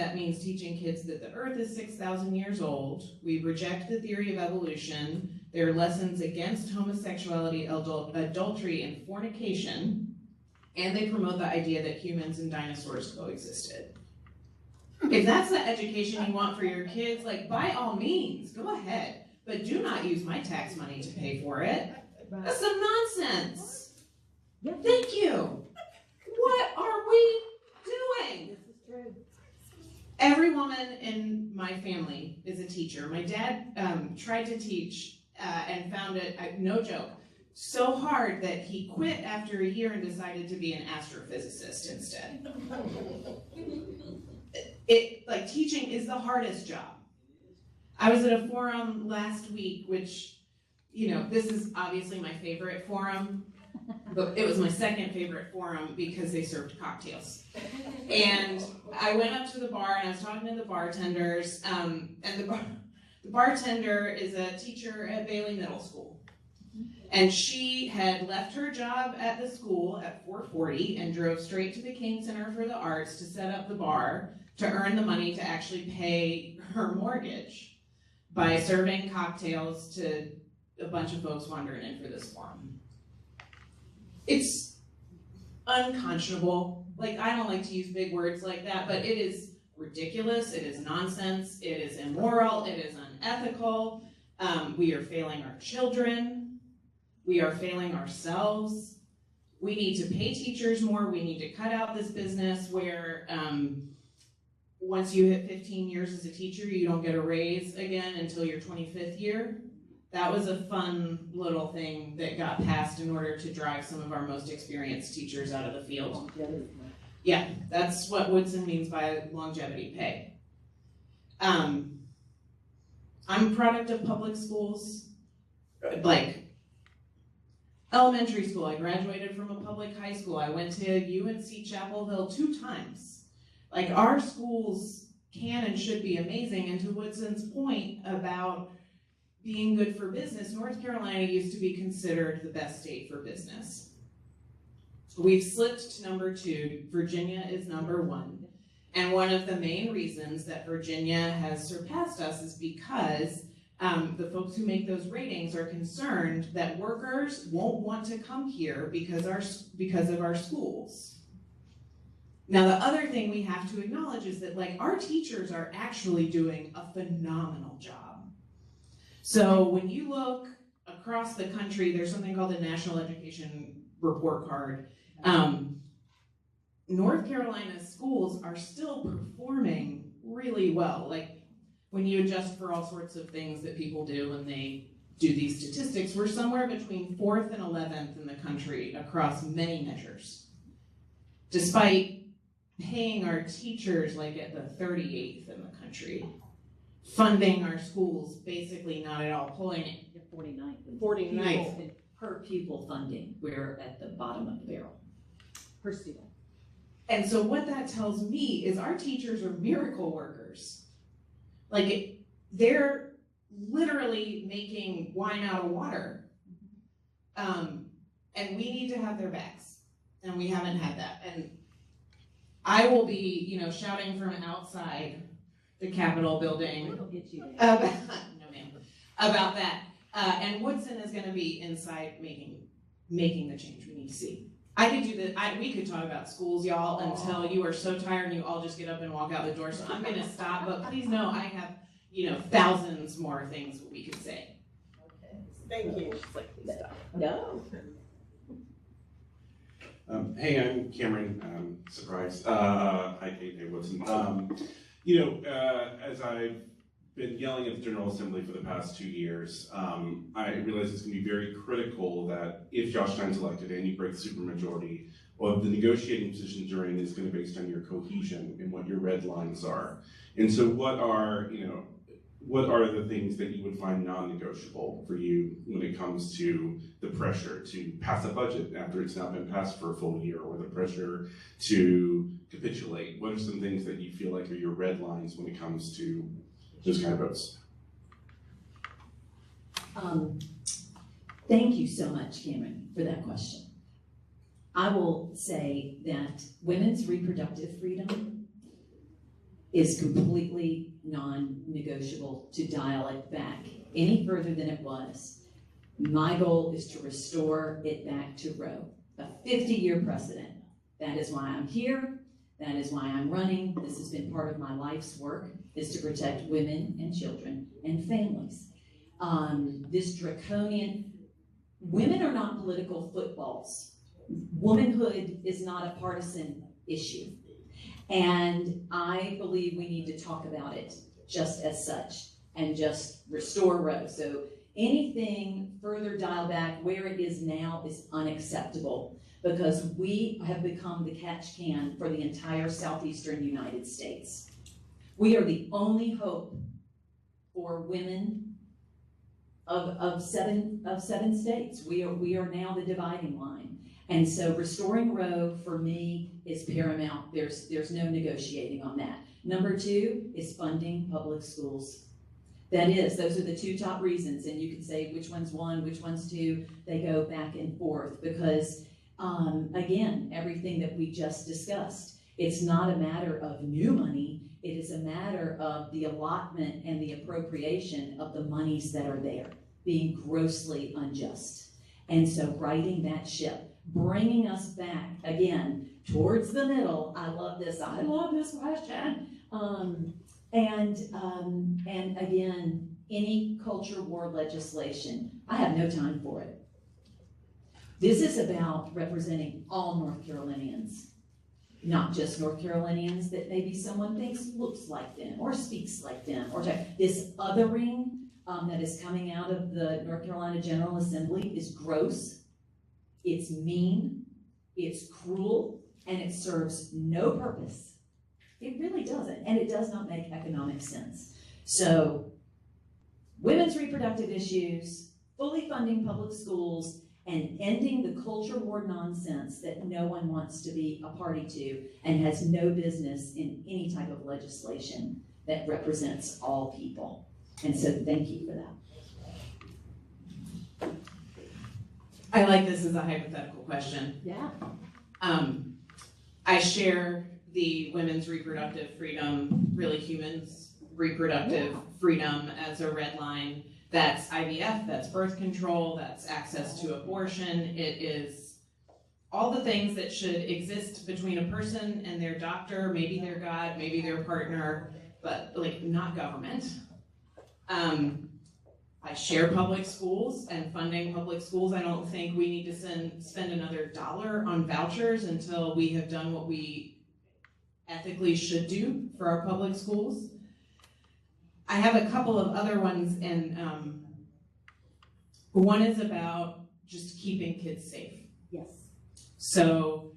teaching kids that the earth is 6,000 years old, we reject the theory of evolution, there are lessons against homosexuality, adultery, and fornication, and they promote the idea that humans and dinosaurs coexisted. If that's the education you want for your kids, like, by all means, go ahead, but do not use my tax money to pay for it. That's some nonsense. Thank you. What are we doing? This is true. Every woman in my family is a teacher. My dad tried to teach and found it, no joke, so hard that he quit after a year and decided to be an astrophysicist instead. Teaching is the hardest job. I was at a forum last week, which, this is obviously my favorite forum, but it was my second favorite forum because they served cocktails. And I went up to the bar and I was talking to the bartenders, and the bartender is a teacher at Bailey Middle School. And she had left her job at the school at 4:40 and drove straight to the King Center for the Arts to set up the bar to earn the money to actually pay her mortgage by serving cocktails to a bunch of folks wandering in for this forum. It's unconscionable. I don't like to use big words like that, but it is ridiculous, it is nonsense, it is immoral, it is unethical. We are failing our children. We are failing ourselves. We need to pay teachers more. We need to cut out this business where once you hit 15 years as a teacher, you don't get a raise again until your 25th year. That was a fun little thing that got passed in order to drive some of our most experienced teachers out of the field. Yeah, that's what Woodson means by longevity pay. I'm a product of public schools. Elementary school, I graduated from a public high school. I went to UNC Chapel Hill 2 times. Our schools can and should be amazing. And to Woodson's point about being good for business, North Carolina used to be considered the best state for business. We've slipped to number 2. Virginia is number 1. And one of the main reasons that Virginia has surpassed us is because the folks who make those ratings are concerned that workers won't want to come here because of our schools. Now, the other thing we have to acknowledge is that our teachers are actually doing a phenomenal job. So when you look across the country, there's something called the National Education Report Card. North Carolina's schools are still performing really well. When you adjust for all sorts of things that people do when they do these statistics, we're somewhere between 4th and 11th in the country across many measures. Despite paying our teachers at the 38th in the country, funding our schools basically not at all, pulling it. 49th. 49th. Per pupil funding, we're at the bottom of the barrel. Per student. And so what that tells me is our teachers are miracle workers. They're literally making wine out of water. And we need to have their backs. And we haven't had that. And I will be, shouting from outside the Capitol building about that. And Woodson is going to be inside making the change we need to see. We could talk about schools, y'all, until you are so tired and you all just get up and walk out the door. So I'm going to stop, but please know I have, thousands more things we could say. Okay. Thank you. Please stop. No. Hey, I'm Cameron. Surprise. Hi, Kate. Hey, Woodson. As I've been yelling at the General Assembly for the past 2 years. I realize it's going to be very critical that if Josh Stein's elected and you break the supermajority, well, the negotiating positions you're in is going to be based on your cohesion and what your red lines are. And so what are the things that you would find non-negotiable for you when it comes to the pressure to pass a budget after it's not been passed for a full year, or the pressure to capitulate? What are some things that you feel like are your red lines when it comes to those kind of votes? Thank you so much, Cameron, for that question. I will say that women's reproductive freedom is completely non-negotiable to dial it back any further than it was. My goal is to restore it back to Roe, a 50-year precedent. That is why I'm here. That is why I'm running. This has been part of my life's work, is to protect women and children and families. This draconian, women are not political footballs. Womanhood is not a partisan issue. And I believe we need to talk about it just as such and just restore Roe. So anything further dial back where it is now is unacceptable, because we have become the catch can for the entire southeastern United States. We are the only hope for women of seven states. We are now the dividing line. And so restoring Roe for me is paramount. There's no negotiating on that. Number two is funding public schools. Those are the two top reasons, and you can say which one's one, which one's two. They go back and forth because, again, everything that we just discussed, it's not a matter of new money. It is a matter of the allotment and the appropriation of the monies that are there being grossly unjust. And so righting that ship, bringing us back again towards the middle. I love this question. And again, any culture war legislation, I have no time for it. This is about representing all North Carolinians, not just North Carolinians that maybe someone thinks looks like them or speaks like them, or this othering that is coming out of the North Carolina General Assembly is gross. It's mean, it's cruel, and it serves no purpose. It really doesn't, and it does not make economic sense. So, women's reproductive issues, fully funding public schools, and ending the culture war nonsense that no one wants to be a party to and has no business in any type of legislation that represents all people. And so thank you for that. I like this as a hypothetical question. Yeah. I share the women's reproductive freedom, really humans' reproductive freedom as a red line. That's IVF, that's birth control, that's access to abortion. It is all the things that should exist between a person and their doctor, maybe their God, maybe their partner, but like not government. I share public schools and funding public schools. I don't think we need to spend another $1 on vouchers until we have done what we ethically should do for our public schools. I have a couple of other ones, and one is about just keeping kids safe. Yes. So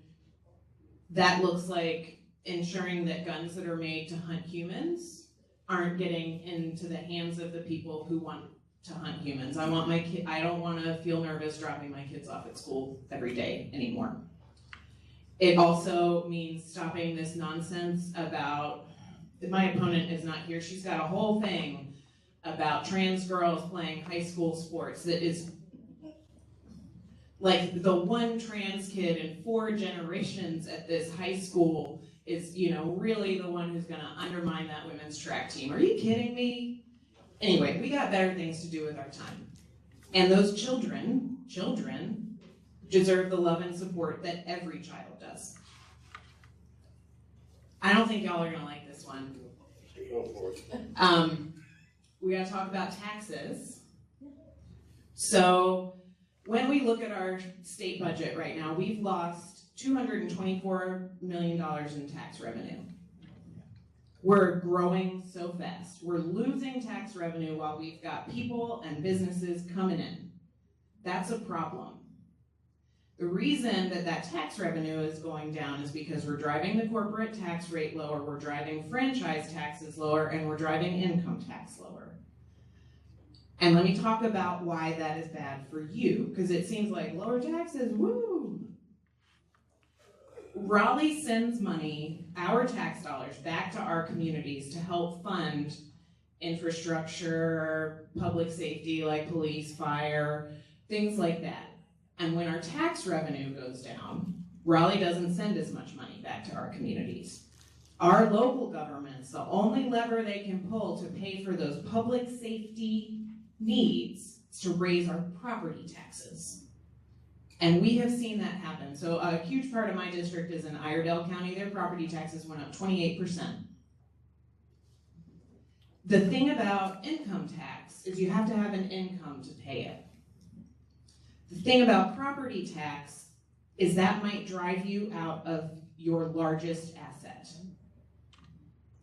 that looks like ensuring that guns that are made to hunt humans aren't getting into the hands of the people who want to hunt humans. I don't want to feel nervous dropping my kids off at school every day anymore. It also means stopping this nonsense about, my opponent is not here, she's got a whole thing about trans girls playing high school sports that is like the one trans kid in 4 generations at this high school is, really the one who's gonna undermine that women's track team. Are you kidding me? Anyway, we got better things to do with our time. And those children deserve the love and support that every child does. I don't think y'all are gonna like this one. Go for it. We gotta talk about taxes. So when we look at our state budget right now, we've lost $224 million in tax revenue. We're growing so fast. We're losing tax revenue while we've got people and businesses coming in. That's a problem. The reason that that tax revenue is going down is because we're driving the corporate tax rate lower, we're driving franchise taxes lower, and we're driving income tax lower. And let me talk about why that is bad for you, because it seems like lower taxes, woo! Raleigh sends money, our tax dollars, back to our communities to help fund infrastructure, public safety like police, fire, things like that. And when our tax revenue goes down, Raleigh doesn't send as much money back to our communities. Our local governments, the only lever they can pull to pay for those public safety needs is to raise our property taxes. And we have seen that happen. So a huge part of my district is in Iredell County. Their property taxes went up 28%. The thing about income tax is you have to have an income to pay it. The thing about property tax is that might drive you out of your largest asset.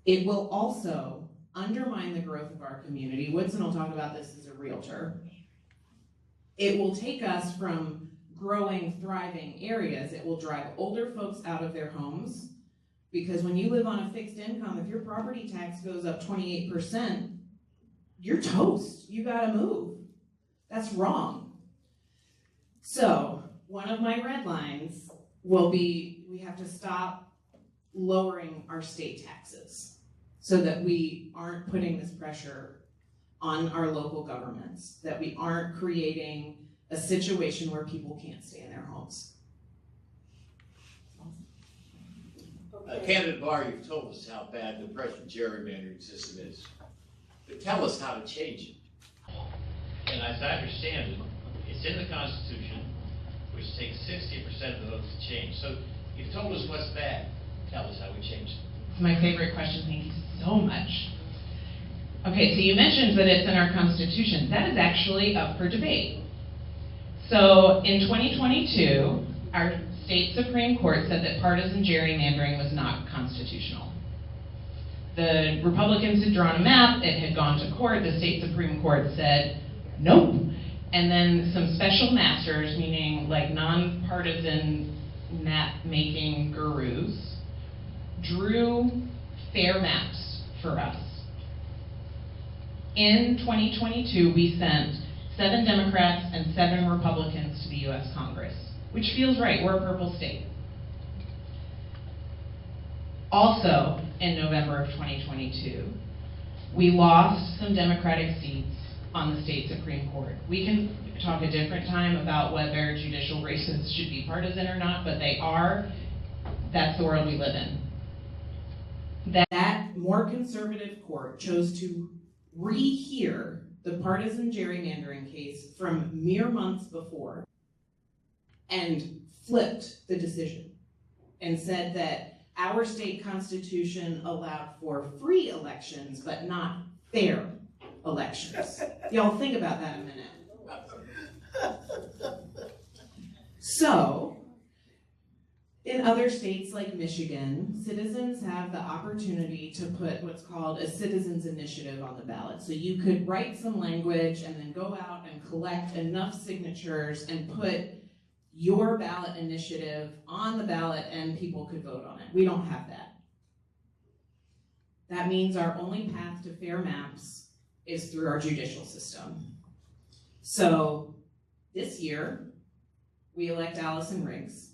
It will also undermine the growth of our community. Woodson will talk about this as a realtor. It will take us from growing, thriving areas. It will drive older folks out of their homes, because when you live on a fixed income, if your property tax goes up 28%, you're toast. You gotta move. That's wrong. So one of my red lines will be, we have to stop lowering our state taxes so that we aren't putting this pressure on our local governments, that we aren't creating a situation where people can't stay in their homes. Candidate Barr, you've told us how bad the present gerrymandering system is, but tell us how to change it. And as I understand it, it's in the Constitution, which takes 60% of the votes to change. So you've told us what's bad. Tell us how we change it. It's my favorite question. Thank you so much. Okay, so you mentioned that it's in our Constitution. That is actually up for debate. So in 2022, our state Supreme Court said that partisan gerrymandering was not constitutional. The Republicans had drawn a map, it had gone to court, the state Supreme Court said, nope. And then some special masters, meaning like nonpartisan map-making gurus, drew fair maps for us. In 2022, we sent 7 Democrats and 7 Republicans to the US Congress, which feels right, we're a purple state. Also, in November of 2022, we lost some Democratic seats on the state Supreme Court. We can talk a different time about whether judicial races should be partisan or not, but they are. That's the world we live in. That more conservative court chose to rehear the partisan gerrymandering case from mere months before and flipped the decision and said that our state constitution allowed for free elections but not fair elections. Y'all think about that a minute. So, in other states like Michigan, citizens have the opportunity to put what's called a citizens initiative on the ballot. So you could write some language and then go out and collect enough signatures and put your ballot initiative on the ballot and people could vote on it. We don't have that. That means our only path to fair maps is through our judicial system. So this year, we elect Allison Riggs.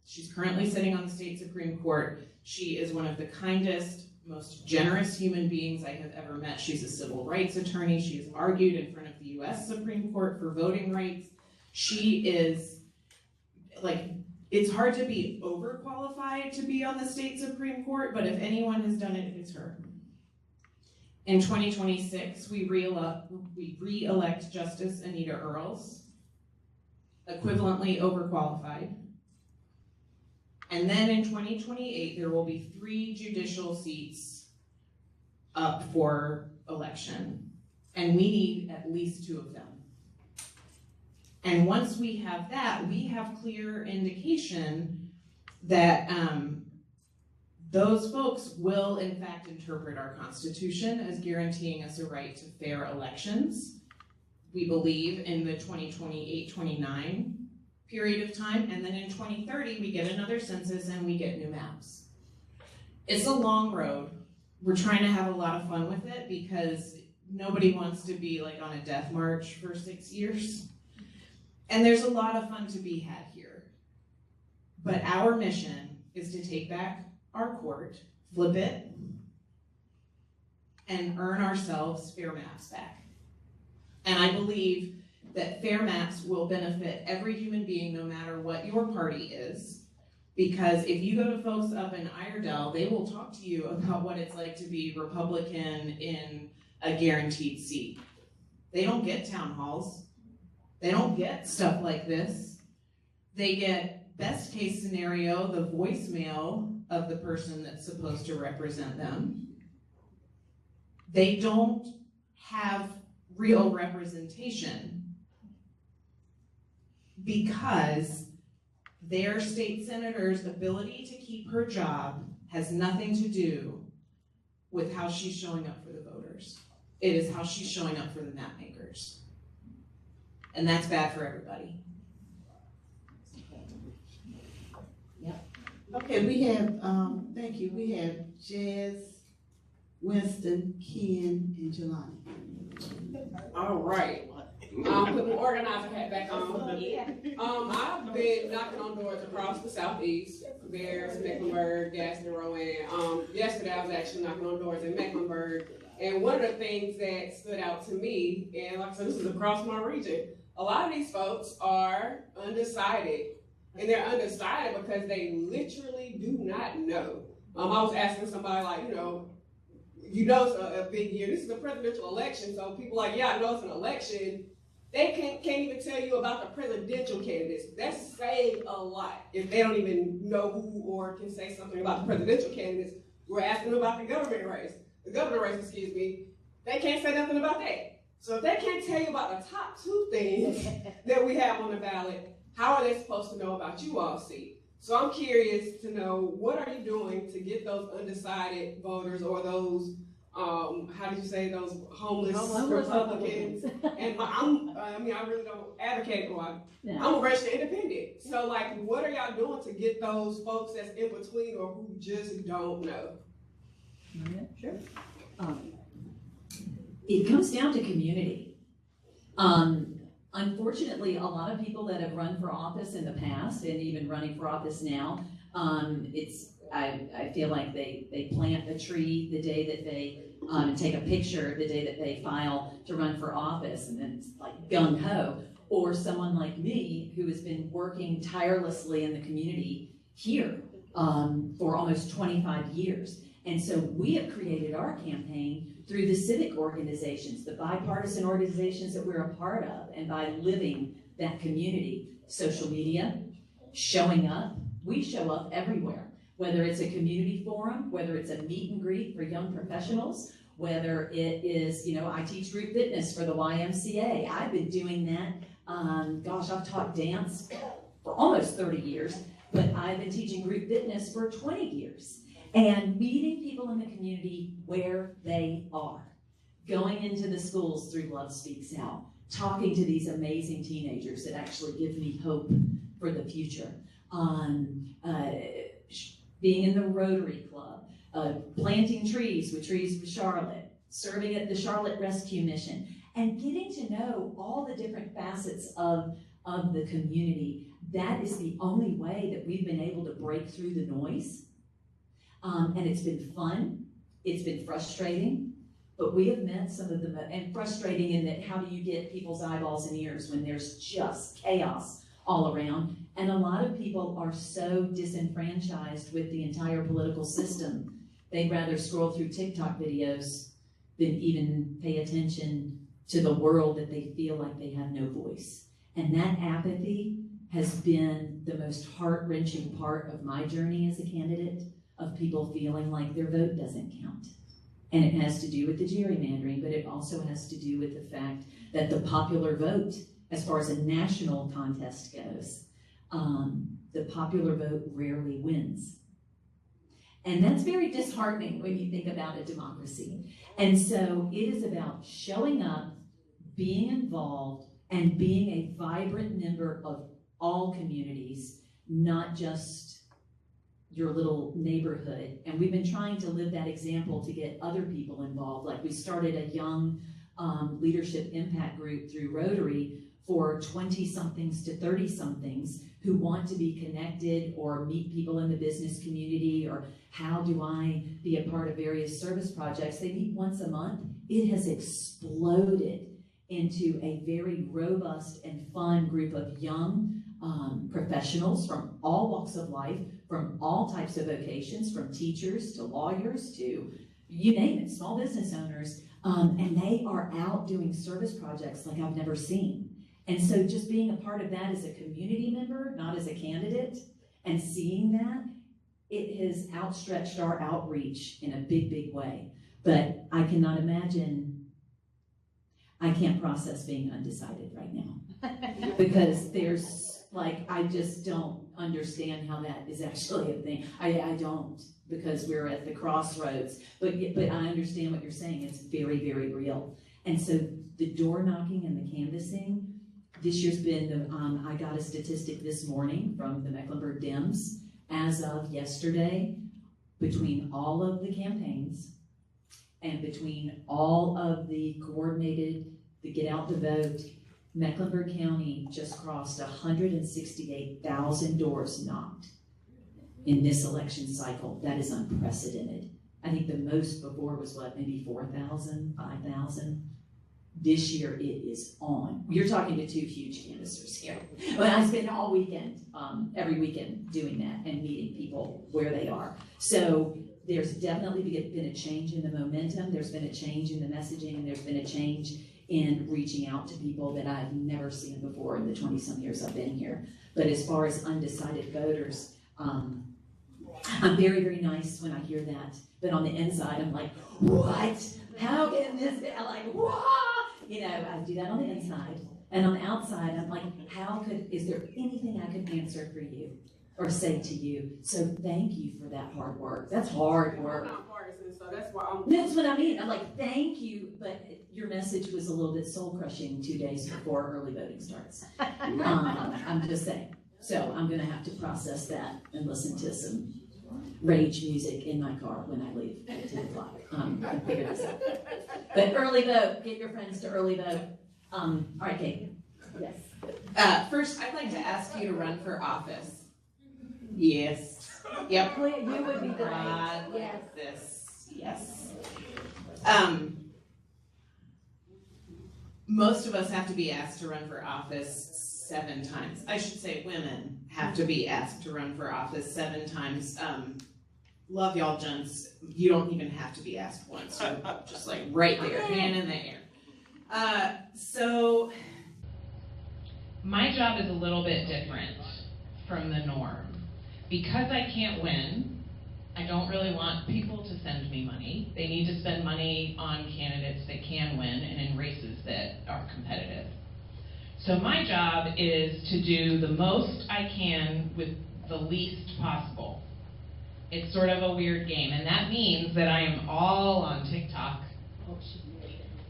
She's currently sitting on the state Supreme Court. She is one of the kindest, most generous human beings I have ever met. She's a civil rights attorney. She has argued in front of the US Supreme Court for voting rights. She is, like, it's hard to be overqualified to be on the state Supreme Court, but if anyone has done it, it's her. In 2026, we re-elect Justice Anita Earls, equivalently overqualified. And then in 2028, there will be 3 judicial seats up for election. And we need at least 2 of them. And once we have that, we have clear indication that Those folks will in fact interpret our Constitution as guaranteeing us a right to fair elections. We believe in the 2028-29 period of time, and then in 2030 we get another census and we get new maps. It's a long road. We're trying to have a lot of fun with it because nobody wants to be like on a death march for 6 years. And there's a lot of fun to be had here. But our mission is to take back our court, flip it, and earn ourselves fair maps back. And I believe that fair maps will benefit every human being no matter what your party is. Because if you go to folks up in Iredell, they will talk to you about what it's like to be Republican in a guaranteed seat. They don't get town halls. They don't get stuff like this. They get, best case scenario, the voicemail of the person that's supposed to represent them. They don't have real representation because their state senator's ability to keep her job has nothing to do with how she's showing up for the voters. It is how she's showing up for the map makers. And that's bad for everybody. Yep. Okay, we have, thank you, we have Jazz, Winston, Ken, and Jelani. All right. Put the organizer hat back on. I've been knocking on doors across the southeast, Bears, Mecklenburg, Gaston, Rowan. Yesterday I was actually knocking on doors in Mecklenburg, and one of the things that stood out to me, and like I said, this is across my region, a lot of these folks are undecided, and they're undecided because they literally do not know. I was asking somebody like, you know it's a big year. This is a presidential election, so people are like, yeah, I know it's an election. They can't even tell you about the presidential candidates. That's saying a lot if they don't even know who or can say something about the presidential candidates. We're asking about the governor race, they can't say nothing about that. So if they can't tell you about the top two things that we have on the ballot, how are they supposed to know about you all seat? So I'm curious to know, what are you doing to get those undecided voters or those, how did you say, those homeless Republicans? And I really don't advocate for it. Yeah. I'm a registered independent. So like, what are y'all doing to get those folks that's in between or who just don't know? Yeah, sure. It comes down to community. Unfortunately, a lot of people that have run for office in the past and even running for office now, I feel like they plant a tree the day that they take a picture the day that they file to run for office, and then it's like gung-ho. Or someone like me who has been working tirelessly in the community here for almost 25 years. And so we have created our campaign through the civic organizations, the bipartisan organizations that we're a part of, and by living that community. Social media, showing up. We show up everywhere, whether it's a community forum, whether it's a meet and greet for young professionals, whether it is, I teach group fitness for the YMCA. I've been doing that, I've taught dance for almost 30 years, but I've been teaching group fitness for 20 years. And meeting people in the community where they are. Going into the schools through Love Speaks Out. Talking to these amazing teenagers that actually give me hope for the future. Being in the Rotary Club. Planting trees with Charlotte. Serving at the Charlotte Rescue Mission. And getting to know all the different facets of the community. That is the only way that we've been able to break through the noise. And it's been fun, it's been frustrating, but we have met some of and frustrating in that how do you get people's eyeballs and ears when there's just chaos all around? And a lot of people are so disenfranchised with the entire political system, they'd rather scroll through TikTok videos than even pay attention to the world that they feel like they have no voice. And that apathy has been the most heart-wrenching part of my journey as a candidate, of people feeling like their vote doesn't count. And it has to do with the gerrymandering, but it also has to do with the fact that the popular vote, as far as a national contest goes, the popular vote rarely wins. And that's very disheartening when you think about a democracy. And so it is about showing up, being involved, and being a vibrant member of all communities, not just your little neighborhood. And we've been trying to live that example to get other people involved. Like we started a young leadership impact group through Rotary for 20-somethings to 30-somethings who want to be connected or meet people in the business community, or how do I be a part of various service projects. They meet once a month. It has exploded into a very robust and fun group of young professionals from all walks of life, from all types of vocations, from teachers to lawyers to you name it, small business owners, and they are out doing service projects like I've never seen. And so just being a part of that as a community member, not as a candidate, and seeing that, it has outstretched our outreach in a big, big way. But I cannot imagine, I can't process being undecided right now. Because there's, like, I just don't understand how that is actually a thing. I don't, because we're at the crossroads. But I understand what you're saying. It's very, very real. And so the door knocking and the canvassing, this year's been, I got a statistic this morning from the Mecklenburg Dems. As of yesterday, between all of the campaigns and between all of the coordinated, the get out the vote, Mecklenburg County just crossed 168,000 doors knocked in this election cycle. That is unprecedented. I think the most before was what, maybe 4,000, 5,000? This year it is on. You're talking to two huge canvassers here. But I spend all weekend, every weekend doing that and meeting people where they are. So there's definitely been a change in the momentum. There's been a change in the messaging, and there's been a change in reaching out to people that I've never seen before in the 20-some years I've been here. But as far as undecided voters, I'm very, very nice when I hear that. But on the inside, I'm like, what? How can this be? I'm like, what? You know, I do that on the inside. And on the outside, I'm like, is there anything I could answer for you or say to you? So thank you for that hard work. That's hard work. I'm not partisan, so that's why That's what I mean. I'm like, thank you, but your message was a little bit soul-crushing 2 days before early voting starts. I'm just saying. So I'm gonna have to process that and listen to some rage music in my car when I leave at 10 o'clock. And figure this out. But early vote, get your friends to early vote. All right, Kate. Yes. First, I'd like to ask you to run for office. Yes. Yep. You would be great. Yes. This. Yes. Most of us have to be asked to run for office 7 times. I should say women have to be asked to run for office 7 times. Love y'all, gents. You don't even have to be asked once. You're just like right there, hand in the air. So my job is a little bit different from the norm. Because I can't win, I don't really want people to send me money. They need to spend money on candidates that can win and in races that are competitive. So my job is to do the most I can with the least possible. It's sort of a weird game, and that means that I am all on TikTok,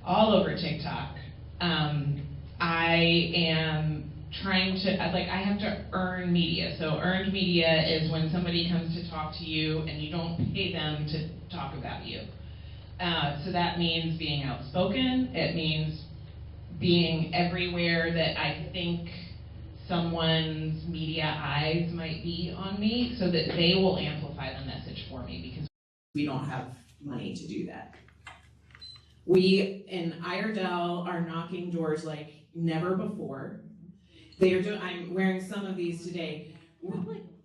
all over TikTok. I am trying to, I have to earn media. So earned media is when somebody comes to talk to you and you don't pay them to talk about you. So that means being outspoken. It means being everywhere that I think someone's media eyes might be on me, so that they will amplify the message for me, because we don't have money to do that. We in Iredell are knocking doors like never before. They are doing, I'm wearing some of these today.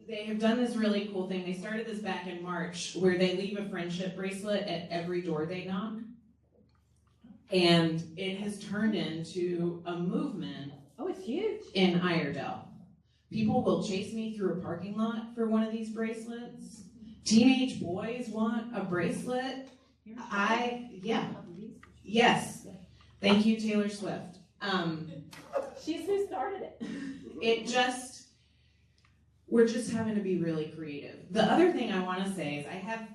They have done this really cool thing. They started this back in March, where they leave a friendship bracelet at every door they knock. And it has turned into a movement. Oh, it's huge. In Iredell. People will chase me through a parking lot for one of these bracelets. Teenage boys want a bracelet. Yes. Thank you, Taylor Swift. She's who started it. We're just having to be really creative. The other thing I want to say is I have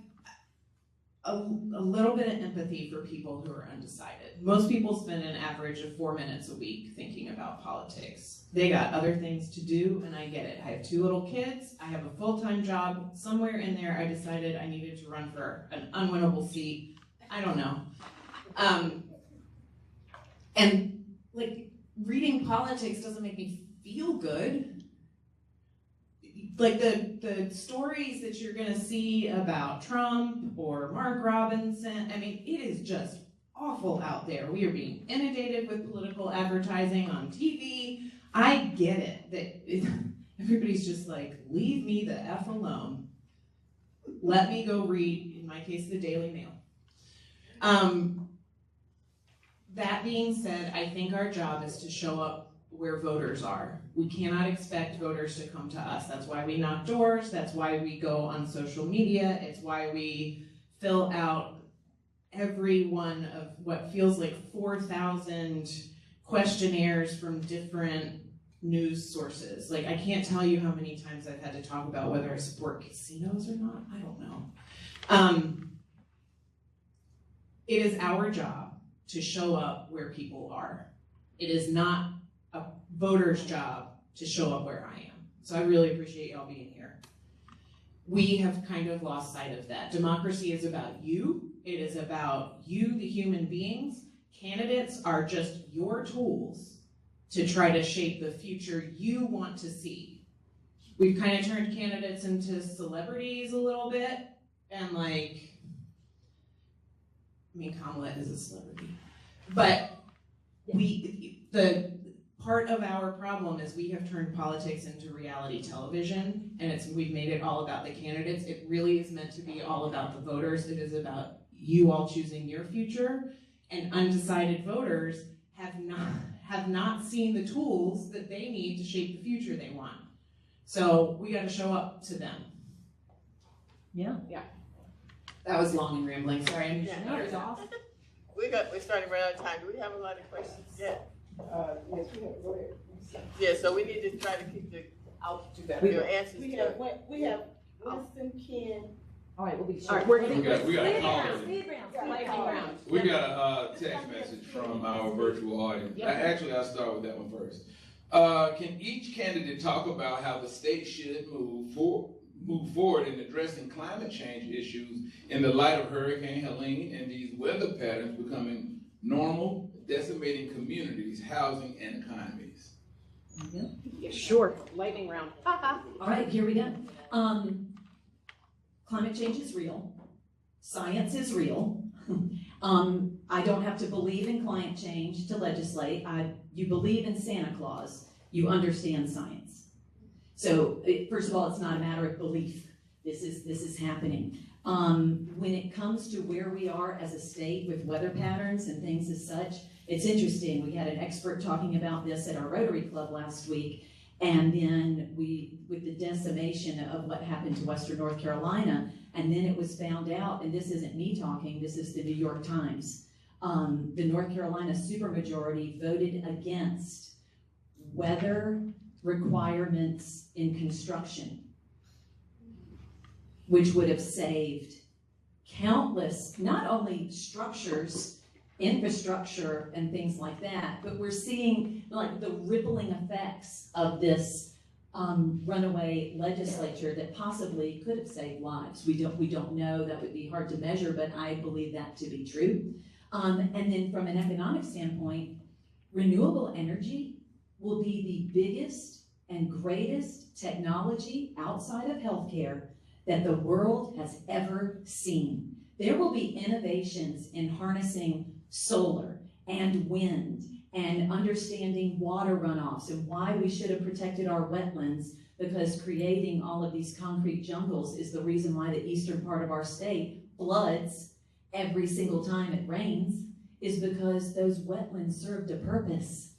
a little bit of empathy for people who are undecided. Most people spend an average of 4 minutes a week thinking about politics. They got other things to do, and I get it. I have 2 little kids, I have a full-time job. Somewhere in there, I decided I needed to run for an unwinnable seat. I don't know. And like, reading politics doesn't make me feel good. Like the stories that you're gonna see about Trump or Mark Robinson, I mean, it is just awful out there. We are being inundated with political advertising on TV. I get it, that everybody's just like, leave me the F alone. Let me go read, in my case, the Daily Mail. That being said, I think our job is to show up where voters are. We cannot expect voters to come to us. That's why we knock doors. That's why we go on social media. It's why we fill out every one of what feels like 4,000 questionnaires from different news sources. Like, I can't tell you how many times I've had to talk about whether I support casinos or not. I don't know. It is our job to show up where people are. It is not a voter's job to show up where I am. So I really appreciate y'all being here. We have kind of lost sight of that. Democracy is about you. It is about you, the human beings. Candidates are just your tools to try to shape the future you want to see. We've kind of turned candidates into celebrities a little bit, and like, I mean, Kamala is a celebrity, but the part of our problem is we have turned politics into reality television, and we've made it all about the candidates. It really is meant to be all about the voters. It is about you all choosing your future, and undecided voters have not seen the tools that they need to shape the future they want. So we got to show up to them. Yeah. That was long and rambling. Sorry, I'm Yeah, No, it's awesome. We're starting right out of time. Do we have a lot of questions yet? Yes, we have, go ahead. Yeah, so we need to try to keep your answers. We have Winston, Ken. All right, we'll be All sure. right, we got a caller. Speed round. We got a text message from our virtual audience. Actually, I'll start with that one first. Can each candidate talk about how the state should move forward in addressing climate change issues in the light of Hurricane Helene and these weather patterns becoming normal, decimating communities, housing, and economies? Yeah, sure. Lightning round. All right, here we go. Climate change is real. Science is real. I don't have to believe in climate change to legislate. You believe in Santa Claus, you understand science. So first of all, it's not a matter of belief. This is happening. When it comes to where we are as a state with weather patterns and things as such, it's interesting. We had an expert talking about this at our Rotary Club last week, and then with the decimation of what happened to Western North Carolina, and then it was found out, and this isn't me talking, this is the New York Times, the North Carolina supermajority voted against weather requirements in construction, which would have saved countless, not only structures, infrastructure and things like that, but we're seeing like the rippling effects of this runaway legislature that possibly could have saved lives. We don't know, that would be hard to measure, but I believe that to be true. And then from an economic standpoint, renewable energy will be the biggest and greatest technology outside of healthcare that the world has ever seen. There will be innovations in harnessing solar and wind and understanding water runoffs and why we should have protected our wetlands, because creating all of these concrete jungles is the reason why the eastern part of our state floods every single time it rains, is because those wetlands served a purpose.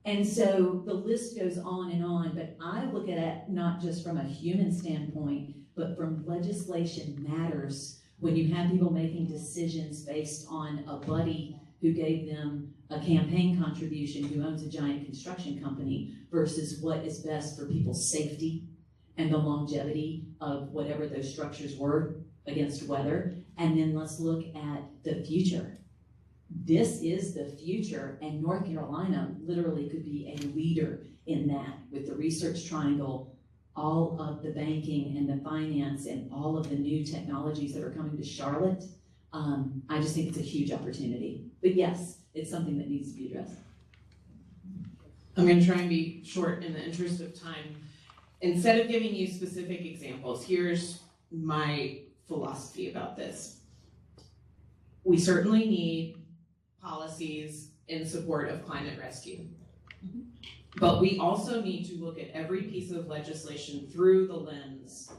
And so the list goes on, but I look at it not just from a human standpoint, but from legislation matters. When you have people making decisions based on a buddy who gave them a campaign contribution who owns a giant construction company versus what is best for people's safety and the longevity of whatever those structures were, against weather, and then let's look at the future. This is the future, and North Carolina literally could be a leader in that with the research triangle, all of the banking and the finance and all of the new technologies that are coming to Charlotte. I just think it's a huge opportunity. But yes, it's something that needs to be addressed. I'm going to try and be short in the interest of time. Instead of giving you specific examples, here's my philosophy about this. We certainly need policies in support of climate rescue. But we also need to look at every piece of legislation through the lens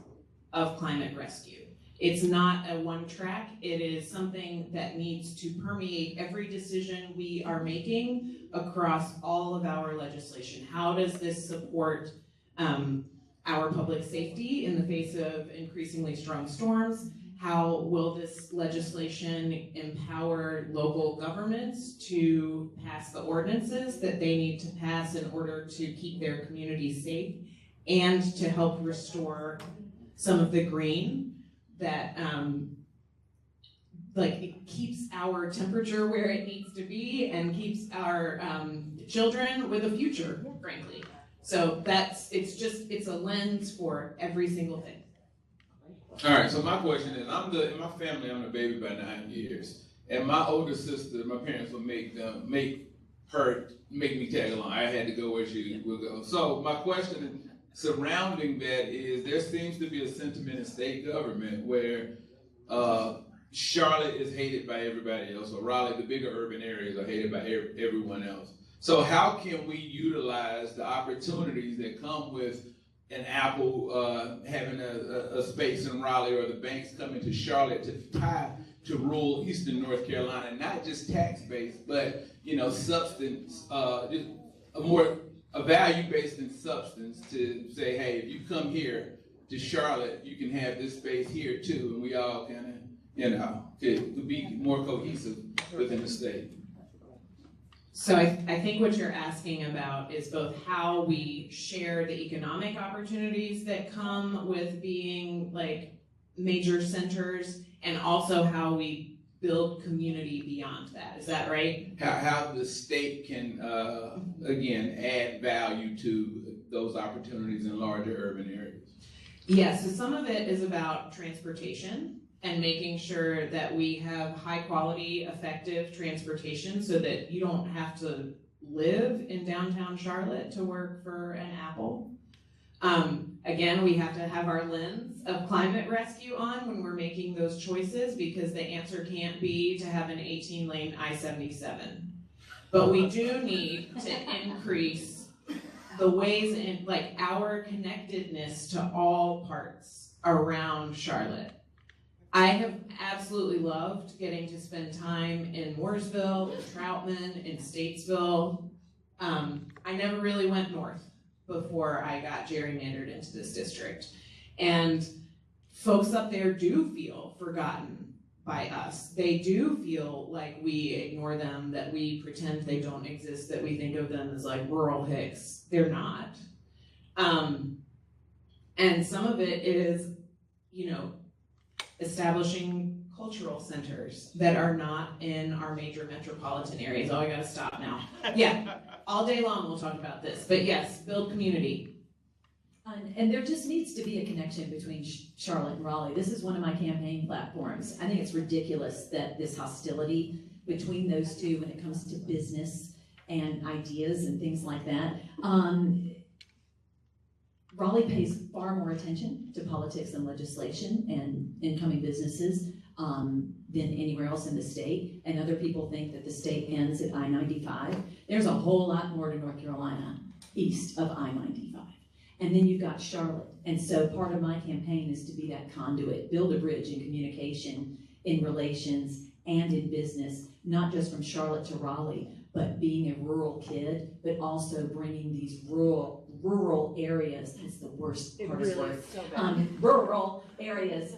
of climate rescue. It's not a one track, it is something that needs to permeate every decision we are making across all of our legislation. How does this support our public safety in the face of increasingly strong storms? How will this legislation empower local governments to pass the ordinances that they need to pass in order to keep their communities safe and to help restore some of the green that it keeps our temperature where it needs to be and keeps our children with a future, frankly. So it's a lens for every single thing. All right, so my question is, in my family, I'm the baby by 9 years. And my older sister, my parents would make me tag along. I had to go where she would go. So my question surrounding that is, there seems to be a sentiment in state government where Charlotte is hated by everybody else, or Raleigh, the bigger urban areas, are hated by everyone else. So how can we utilize the opportunities that come with an Apple having a space in Raleigh, or the banks coming to Charlotte to tie to rural Eastern North Carolina, not just tax-based, but substance, a value based in substance, to say, hey, if you come here to Charlotte, you can have this space here too, and we all kind of, could be more cohesive within the state. So I think what you're asking about is both how we share the economic opportunities that come with being major centers, and also how we build community beyond that. Is that right? How the state can, again, add value to those opportunities in larger urban areas. Yes, so some of it is about transportation and making sure that we have high quality, effective transportation so that you don't have to live in downtown Charlotte to work for an Apple. Again, we have to have our lens of climate rescue on when we're making those choices, because the answer can't be to have an 18-lane I-77. But we do need to increase the ways in, our connectedness to all parts around Charlotte. I have absolutely loved getting to spend time in Mooresville, in Troutman, in Statesville. I never really went north before I got gerrymandered into this district. And folks up there do feel forgotten by us. They do feel like we ignore them, that we pretend they don't exist, that we think of them as rural hicks. They're not. And some of it is, establishing cultural centers that are not in our major metropolitan areas. Oh, I gotta stop now. Yeah, all day long we'll talk about this. But yes, build community. And there just needs to be a connection between Charlotte and Raleigh. This is one of my campaign platforms. I think it's ridiculous that this hostility between those two when it comes to business and ideas and things like that. Raleigh pays far more attention to politics and legislation and incoming businesses than anywhere else in the state. And other people think that the state ends at I-95. There's a whole lot more to North Carolina east of I-95. And then you've got Charlotte. And so part of my campaign is to be that conduit, build a bridge in communication, in relations, and in business, not just from Charlotte to Raleigh, but being a rural kid, but also bringing these rural areas, that's the worst part of the word, rural areas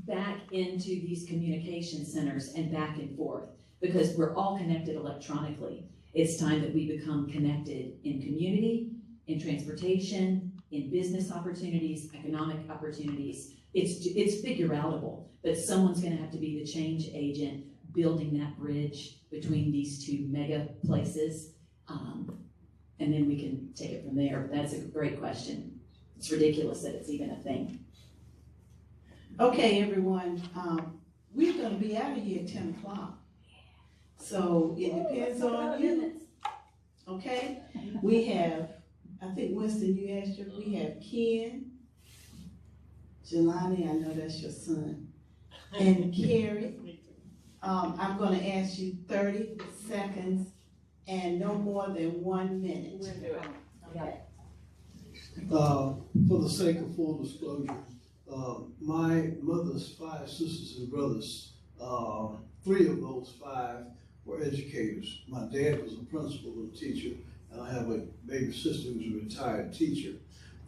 back into these communication centers and back and forth, because we're all connected electronically. It's time that we become connected in community, in transportation, in business opportunities, economic opportunities, it's figure outable, but someone's gonna have to be the change agent building that bridge between these two mega places. And then we can take it from there. That's a great question. It's ridiculous that it's even a thing. Okay, everyone, we're gonna be out of here at 10 o'clock. So it depends on you. Okay, we have, I think Winston, you asked your, we have Ken, Jelani, I know that's your son, and Carrie. I'm gonna ask you 30 seconds and no more than 1 minute. We'll do it. Okay. For the sake of full disclosure, my mother's 5 sisters and brothers, 3 of those 5 were educators. My dad was a principal and teacher, and I have a baby sister who's a retired teacher.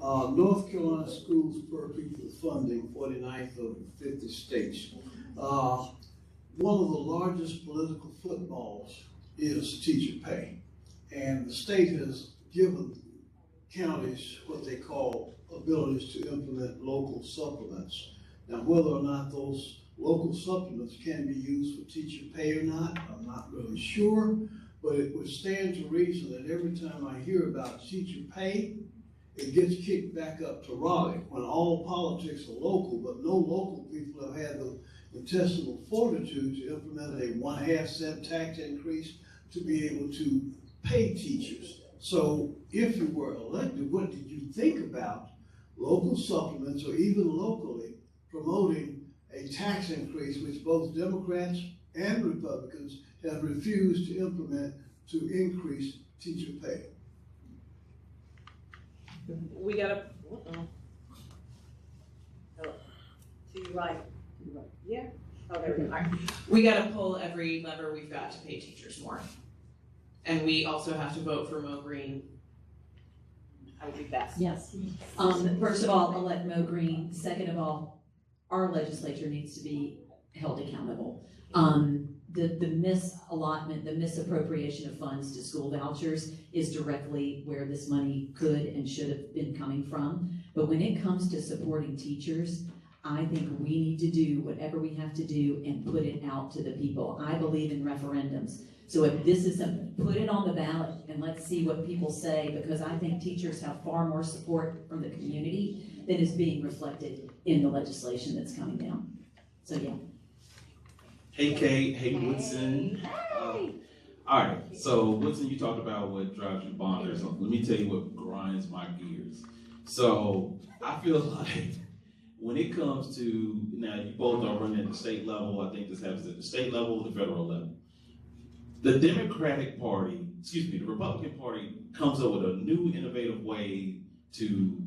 North Carolina schools per pupil funding, 49th of 50 states. One of the largest political footballs is teacher pay. And the state has given counties what they call abilities to implement local supplements. Now, whether or not those local supplements can be used for teacher pay or not, I'm not really sure, but it would stand to reason that every time I hear about teacher pay, it gets kicked back up to Raleigh, when all politics are local, but no local people have had the intestinal fortitude to implement a 1/2 cent tax increase to be able to pay teachers. So if you were elected, what did you think about local supplements, or even locally promoting a tax increase which both Democrats and Republicans have refused to implement to increase teacher pay? We gotta, To your right. yeah. Oh, there we go. We gotta pull every lever we've got to pay teachers more. And we also have to vote for Mo Green. I would be best. Yes. First of all, elect Mo Green. Second of all, our legislature needs to be held accountable. The misallotment, the misappropriation of funds to school vouchers is directly where this money could and should have been coming from. But when it comes to supporting teachers, I think we need to do whatever we have to do and put it out to the people. I believe in referendums. So if this is something, put it on the ballot and let's see what people say, because I think teachers have far more support from the community than is being reflected in the legislation that's coming down. So yeah. Hey Kate, hey Woodson. All right, so Woodson, you talked about what drives you bonkers. Let me tell you what grinds my gears. So I feel like when it comes to, now you both are running at the state level, I think this happens at the state level, the federal level. The Democratic Party, the Republican Party comes up with a new innovative way to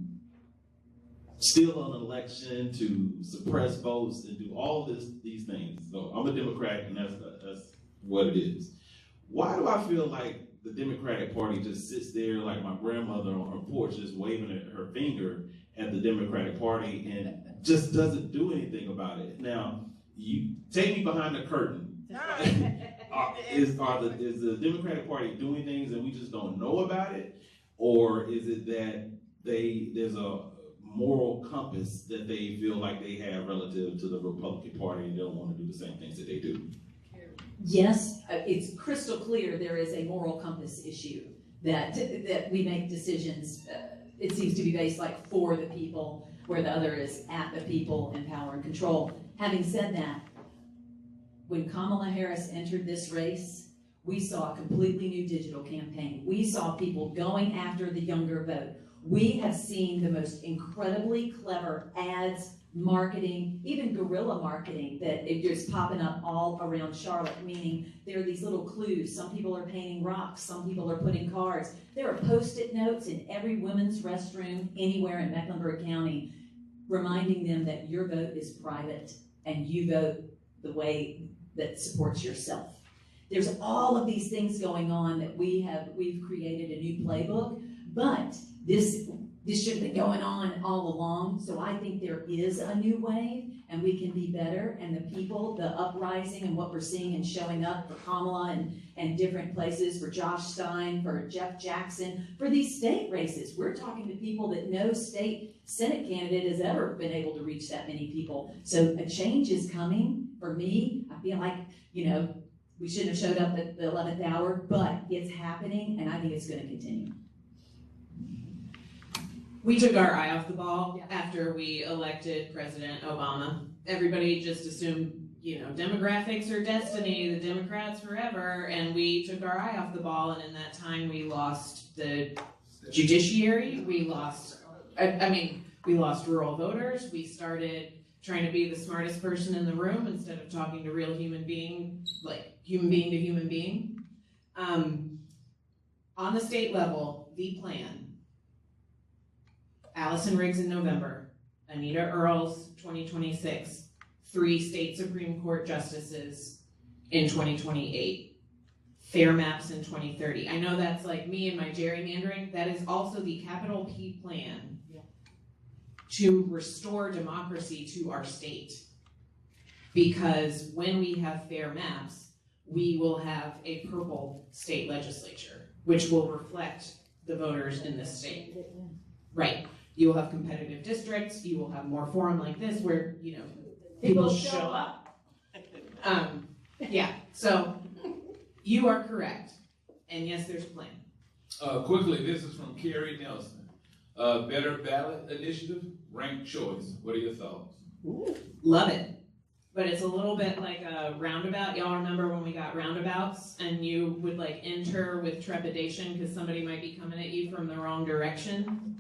steal an election, to suppress votes, and do all these things. So I'm a Democrat, and that's what it is. Why do I feel like the Democratic Party just sits there like my grandmother on her porch, just waving her finger at the Democratic Party and just doesn't do anything about it? Now, you take me behind the curtain. Is the Democratic Party doing things and we just don't know about it? Or is it that there's a moral compass that they feel like they have relative to the Republican Party and they don't want to do the same things that they do? Yes, it's crystal clear there is a moral compass issue that we make decisions, it seems to be based like for the people, where the other is at the people and power and control. Having said that, when Kamala Harris entered this race, we saw a completely new digital campaign. We saw people going after the younger vote. We have seen the most incredibly clever ads, marketing, even guerrilla marketing that is just popping up all around Charlotte, meaning there are these little clues. Some people are painting rocks, some people are putting cards. There are Post-it notes in every women's restroom anywhere in Mecklenburg County, reminding them that your vote is private and you vote the way that supports yourself. There's all of these things going on that we've created a new playbook, but this should have been going on all along. So I think there is a new wave and we can be better. And the people, the uprising and what we're seeing and showing up for Kamala and different places, for Josh Stein, for Jeff Jackson, for these state races. We're talking to people that know state Senate candidate has ever been able to reach that many people. So a change is coming. For me, I feel like, we shouldn't have showed up at the 11th hour, but it's happening, and I think it's gonna continue. We took our eye off the ball after we elected President Obama. Everybody just assumed, demographics are destiny, the Democrats forever, and we took our eye off the ball, and in that time we lost the judiciary, we lost rural voters, we started trying to be the smartest person in the room instead of talking to real human being, like human being to human being. On the state level, the plan, Allison Riggs in November, Anita Earls, 2026, 3 state Supreme Court justices in 2028, fair maps in 2030. I know that's like me and my gerrymandering. That is also the capital P plan to restore democracy to our state. Because when we have fair maps, we will have a purple state legislature, which will reflect the voters in this state. Right. You will have competitive districts, you will have more forum like this where, people show up. So you are correct. And yes, there's a plan. Quickly, this is from Carrie Nelson. Better Ballot Initiative, ranked choice. What are your thoughts? Love it. But it's a little bit like a roundabout. Y'all remember when we got roundabouts and you would enter with trepidation because somebody might be coming at you from the wrong direction?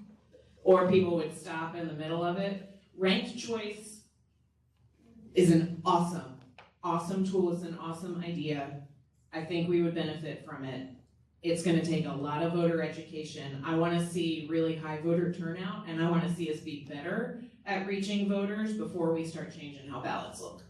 Or people would stop in the middle of it. Ranked choice is an awesome tool. It's an awesome idea. I think we would benefit from it. It's going to take a lot of voter education. I want to see really high voter turnout, and I want to see us be better at reaching voters before we start changing how ballots look.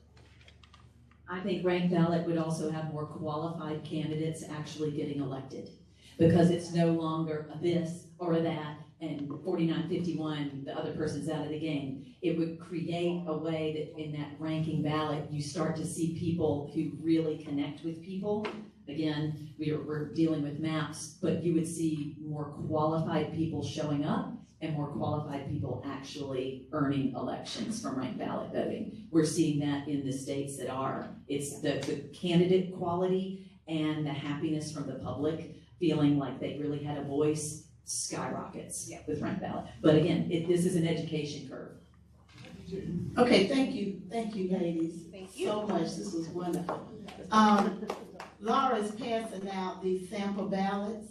I think ranked ballot would also have more qualified candidates actually getting elected, because it's no longer a this or a that, and 49-51, the other person's out of the game. It would create a way that in that ranking ballot, you start to see people who really connect with people. Again, we're dealing with maps, but you would see more qualified people showing up and more qualified people actually earning elections from ranked ballot voting. We're seeing that in the states that are. It's the candidate quality and the happiness from the public feeling like they really had a voice skyrockets with ranked ballot. But again, this is an education curve. Okay, thank you, ladies, so much. This was wonderful. Laura's passing out these sample ballots,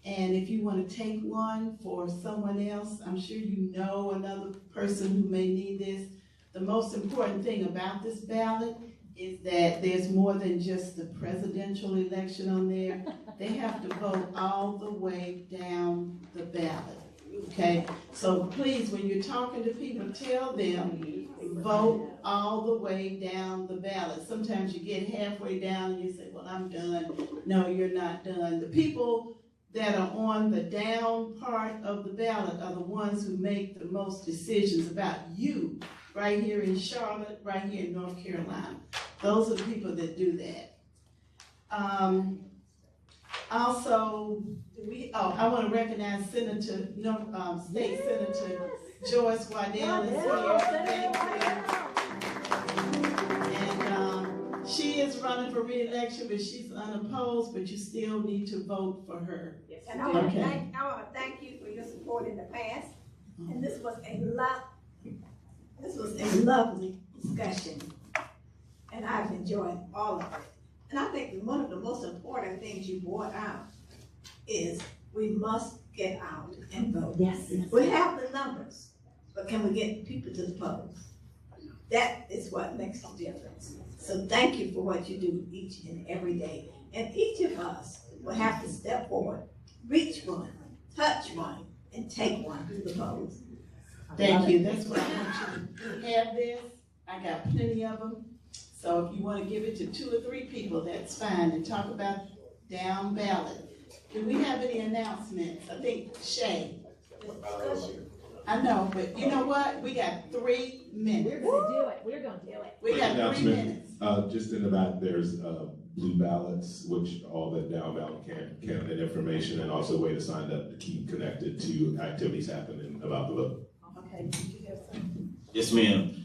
and if you want to take one for someone else, I'm sure you know another person who may need this. The most important thing about this ballot is that there's more than just the presidential election on there. They have to vote all the way down the ballot, okay? So please, when you're talking to people, tell them, vote all the way down the ballot. Sometimes you get halfway down and you say, well, I'm done. No, you're not done. The people that are on the down part of the ballot are the ones who make the most decisions about you right here in Charlotte, right here in North Carolina. Those are the people that do that. Also, I want to recognize State Senator Joyce Waddell is here. And she is running for re-election, but she's unopposed, but you still need to vote for her. Yes, and I want to thank you for your support in the past. And this was a lovely discussion, and I've enjoyed all of it. And I think that one of the most important things you brought out is we must get out and vote. Yes. We have the numbers, but can we get people to the polls? That is what makes the difference. So thank you for what you do each and every day. And each of us will have to step forward, reach one, touch one, and take one to the polls. Thank you. That's what I want you to have this. I got plenty of them. So if you want to give it to 2 or 3 people, that's fine, and talk about down ballot. Do we have any announcements? I think Shay. I know, but you know what? We got 3 minutes. We're gonna do it. We're gonna do it. We got 3 minutes. Just in the back, there's blue ballots, which all the down ballot candidate information, and also a way to sign up to keep connected to activities happening about the vote. Okay. Yes, ma'am.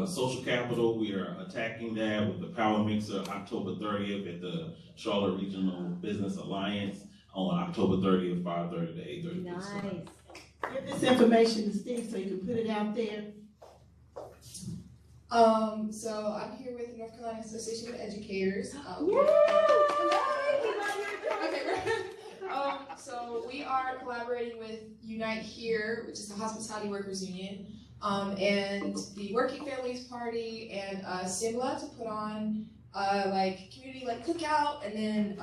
Social capital, we are attacking that with the Power Mixer October 30th at the Charlotte Regional Business Alliance on October 30th, 5:30 to 8:30. Nice. Give this information to Steve so you can put it out there. So I'm here with the North Carolina Association of Educators. So we are collaborating with Unite Here, which is the Hospitality Workers Union, and the Working Families Party and Simla to put on like community like cookout, and then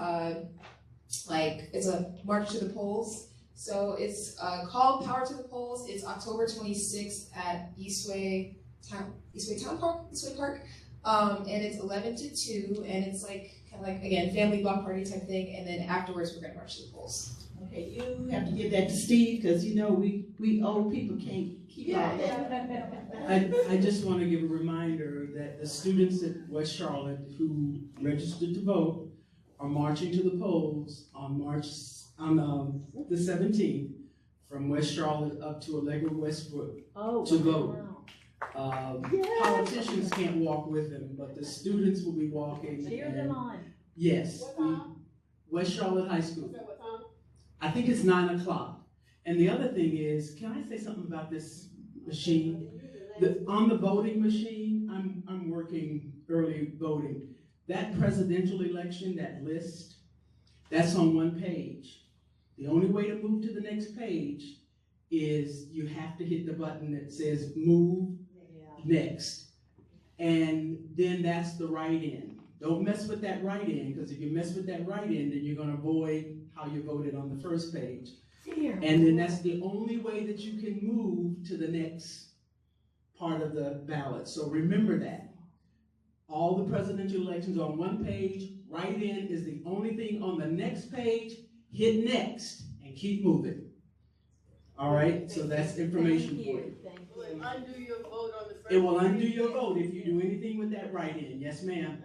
like it's a march to the polls. So it's called Power to the Polls. It's October 26th at Eastway Park, and it's 11 to 2, and it's like kind of like again family block party type thing, and then afterwards we're gonna march to the polls. Okay, you have to give that to Steve because you know we old people can't keep all that. I just want to give a reminder that the students at West Charlotte who registered to vote are marching to the polls on the 17th from West Charlotte up to Allegra Westbrook to vote. Politicians can't walk with them, but the students will be walking. Cheer them on. Yes. West Charlotte High School. I think it's 9 o'clock. And the other thing is, can I say something about this machine? On the voting machine, I'm working early voting. That presidential election, that list, that's on one page. The only way to move to the next page is you have to hit the button that says move next. And then that's the write-in. Don't mess with that write-in, because if you mess with that write-in, then you're going to avoid how you voted on the first page. And then that's the only way that you can move to the next part of the ballot. So remember that. All the presidential elections on one page, write-in is the only thing on the next page. Hit next and keep moving. All right, so that's information for you. Will it undo your vote on the first? It will undo your vote if you do anything with that write-in. Yes, ma'am.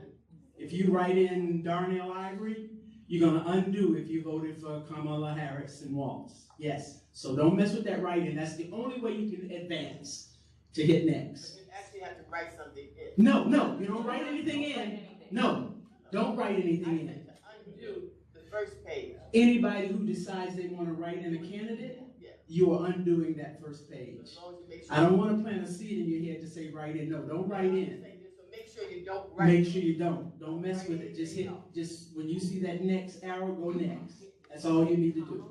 If you write in Darnell Ivory, you're going to undo if you voted for Kamala Harris and Walz. Yes. So don't mess with that write-in. That's the only way you can advance to hit next. You actually have to write something in. No, you don't write anything in. No, don't write anything in. Undo the first page. Anybody who decides they want to write in a candidate, you are undoing that first page. I don't want to plant a seed in your head to say write in. No, don't write in. So make sure you don't write. Make sure you don't. Don't mess with it. Just when you see that next arrow, go next. That's all you need to do.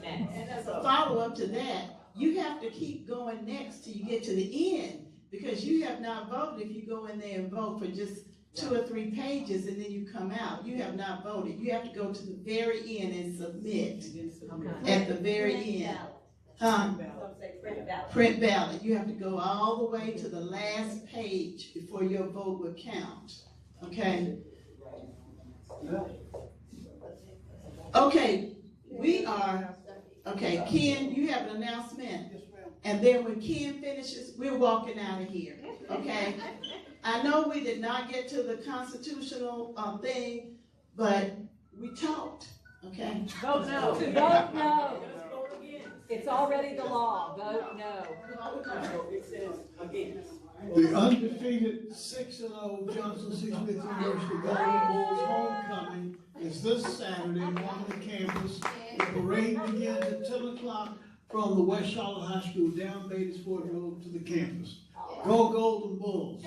And as a follow-up to that, you have to keep going next till you get to the end, because you have not voted if you go in there and vote for just 2 or 3 pages and then you come out. You have not voted. You have to go to the very end and submit at the very end. Print ballot. You have to go all the way to the last page before your vote will count. Okay? Okay, okay, Ken, you have an announcement. And then when Ken finishes, we're walking out of here, okay? I know we did not get to the constitutional thing, but we talked, okay? Vote no. Vote no. It's already the law. Vote no. It says against. The undefeated 6-0 Johnson C. Smith University Golden Bulls homecoming is this Saturday on the campus. The parade begins at 10 o'clock from the West Charlotte High School down Beatty Ford Road to the campus. Go Golden Bulls!